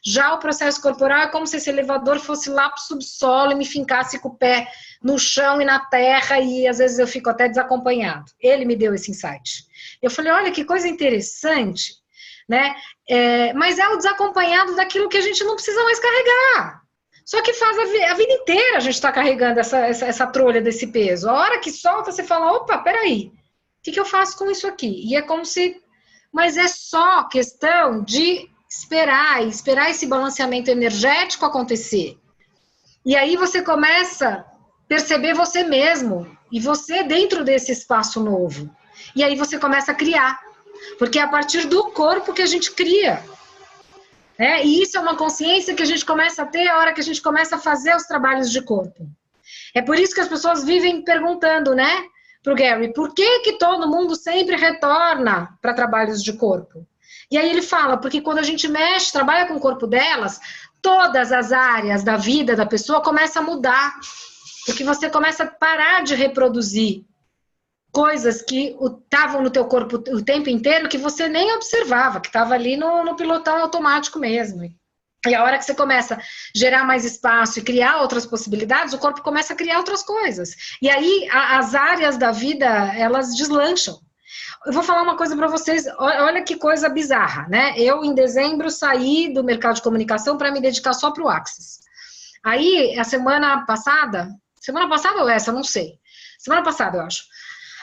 Já o processo corporal é como se esse elevador fosse lá para o subsolo e me fincasse com o pé no chão e na terra, e às vezes eu fico até desacompanhado. Ele me deu esse insight. Eu falei, olha que coisa interessante, né? Mas é o desacompanhado daquilo que a gente não precisa mais carregar. Só que faz a vida inteira a gente está carregando essa trolha desse peso. A hora que solta, você fala, opa, peraí, o que eu faço com isso aqui? E é como se... Mas é só questão de esperar esse balanceamento energético acontecer. E aí você começa a perceber você mesmo, e você dentro desse espaço novo. E aí você começa a criar, porque é a partir do corpo que a gente cria. E isso é uma consciência que a gente começa a ter a hora que a gente começa a fazer os trabalhos de corpo. É por isso que as pessoas vivem perguntando, né? pro Gary, por que todo mundo sempre retorna para trabalhos de corpo? E aí ele fala, porque quando a gente mexe, trabalha com o corpo delas, todas as áreas da vida da pessoa começam a mudar, porque você começa a parar de reproduzir coisas que estavam no teu corpo o tempo inteiro que você nem observava, que estava ali no pilotão automático mesmo. E a hora que você começa a gerar mais espaço e criar outras possibilidades, o corpo começa a criar outras coisas. E aí as áreas da vida, elas deslancham. Eu vou falar uma coisa para vocês, olha que coisa bizarra, né? Eu, em dezembro, saí do mercado de comunicação para me dedicar só para o Axis. Aí, a semana passada ou essa, não sei. Semana passada, eu acho.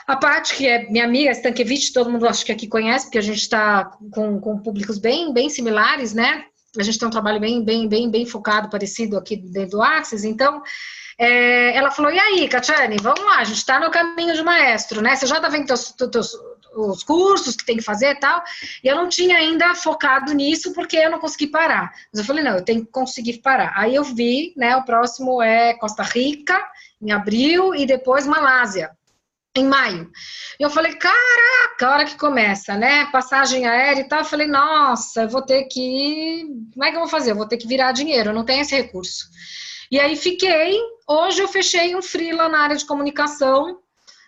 A Paty, que é minha amiga, Stankiewicz, todo mundo acho que aqui conhece, porque a gente está com públicos bem similares, né? A gente tem um trabalho bem focado, parecido aqui dentro do Axis. Então, ela falou, e aí, Catiane, vamos lá, a gente está no caminho de maestro, né? Você já está vendo os cursos que tem que fazer e tal, e eu não tinha ainda focado nisso, porque eu não consegui parar. Mas eu falei, não, eu tenho que conseguir parar. Aí eu vi, né, o próximo é Costa Rica, em abril, e depois Malásia, em maio. E eu falei, caraca, a hora que começa, né, passagem aérea e tal, eu falei, nossa, eu vou ter que... Como é que eu vou fazer? Eu vou ter que virar dinheiro, eu não tenho esse recurso. E aí fiquei, hoje eu fechei um freela na área de comunicação,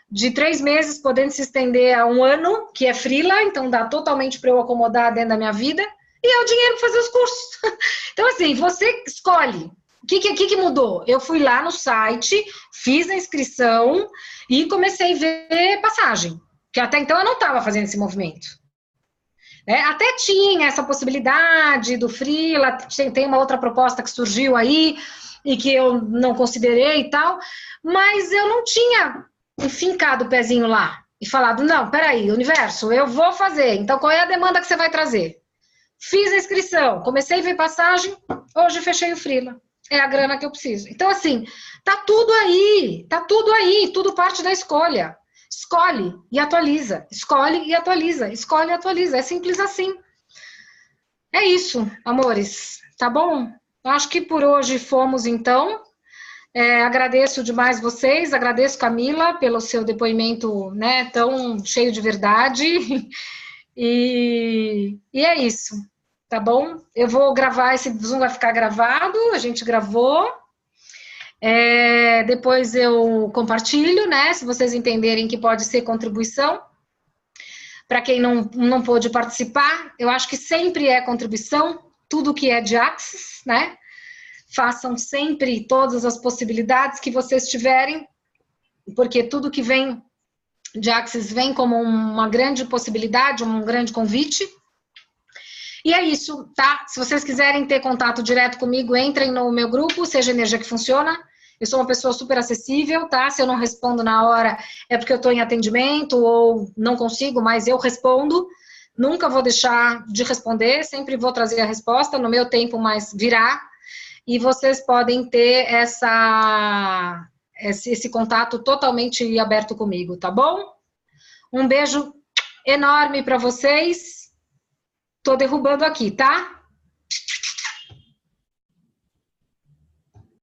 de 3 meses, podendo se estender a 1 ano, que é freela, então dá totalmente para eu acomodar dentro da minha vida, e é o dinheiro para fazer os cursos. Então, assim, você escolhe. O que mudou? Eu fui lá no site, fiz a inscrição e comecei a ver passagem, que até então eu não estava fazendo esse movimento. Até tinha essa possibilidade do freela, tem uma outra proposta que surgiu aí, e que eu não considerei e tal, mas eu não tinha enfincado o pezinho lá e falado, não, peraí, universo, eu vou fazer, então qual é a demanda que você vai trazer? Fiz a inscrição, comecei a ver passagem, hoje fechei o freela, é a grana que eu preciso. Então, assim, tá tudo aí, tudo parte da escolha. Escolhe e atualiza, escolhe e atualiza, escolhe e atualiza, é simples assim. É isso, amores, tá bom? Eu acho que por hoje fomos, então. Agradeço demais vocês, agradeço, Camila, pelo seu depoimento, né, tão cheio de verdade, e é isso, tá bom? Eu vou gravar, esse Zoom vai ficar gravado, a gente gravou, depois eu compartilho, né, se vocês entenderem que pode ser contribuição. Para quem não pôde participar, eu acho que sempre é contribuição, tudo que é de Axis, né? Façam sempre todas as possibilidades que vocês tiverem, porque tudo que vem de Axis vem como uma grande possibilidade, um grande convite. E é isso, tá? Se vocês quiserem ter contato direto comigo, entrem no meu grupo, Seja Energia que Funciona. Eu sou uma pessoa super acessível, tá? Se eu não respondo na hora, é porque eu estou em atendimento ou não consigo, mas eu respondo. Nunca vou deixar de responder, sempre vou trazer a resposta no meu tempo, mas virá. E vocês podem ter esse contato totalmente aberto comigo, tá bom? Um beijo enorme para vocês. Tô derrubando aqui, tá?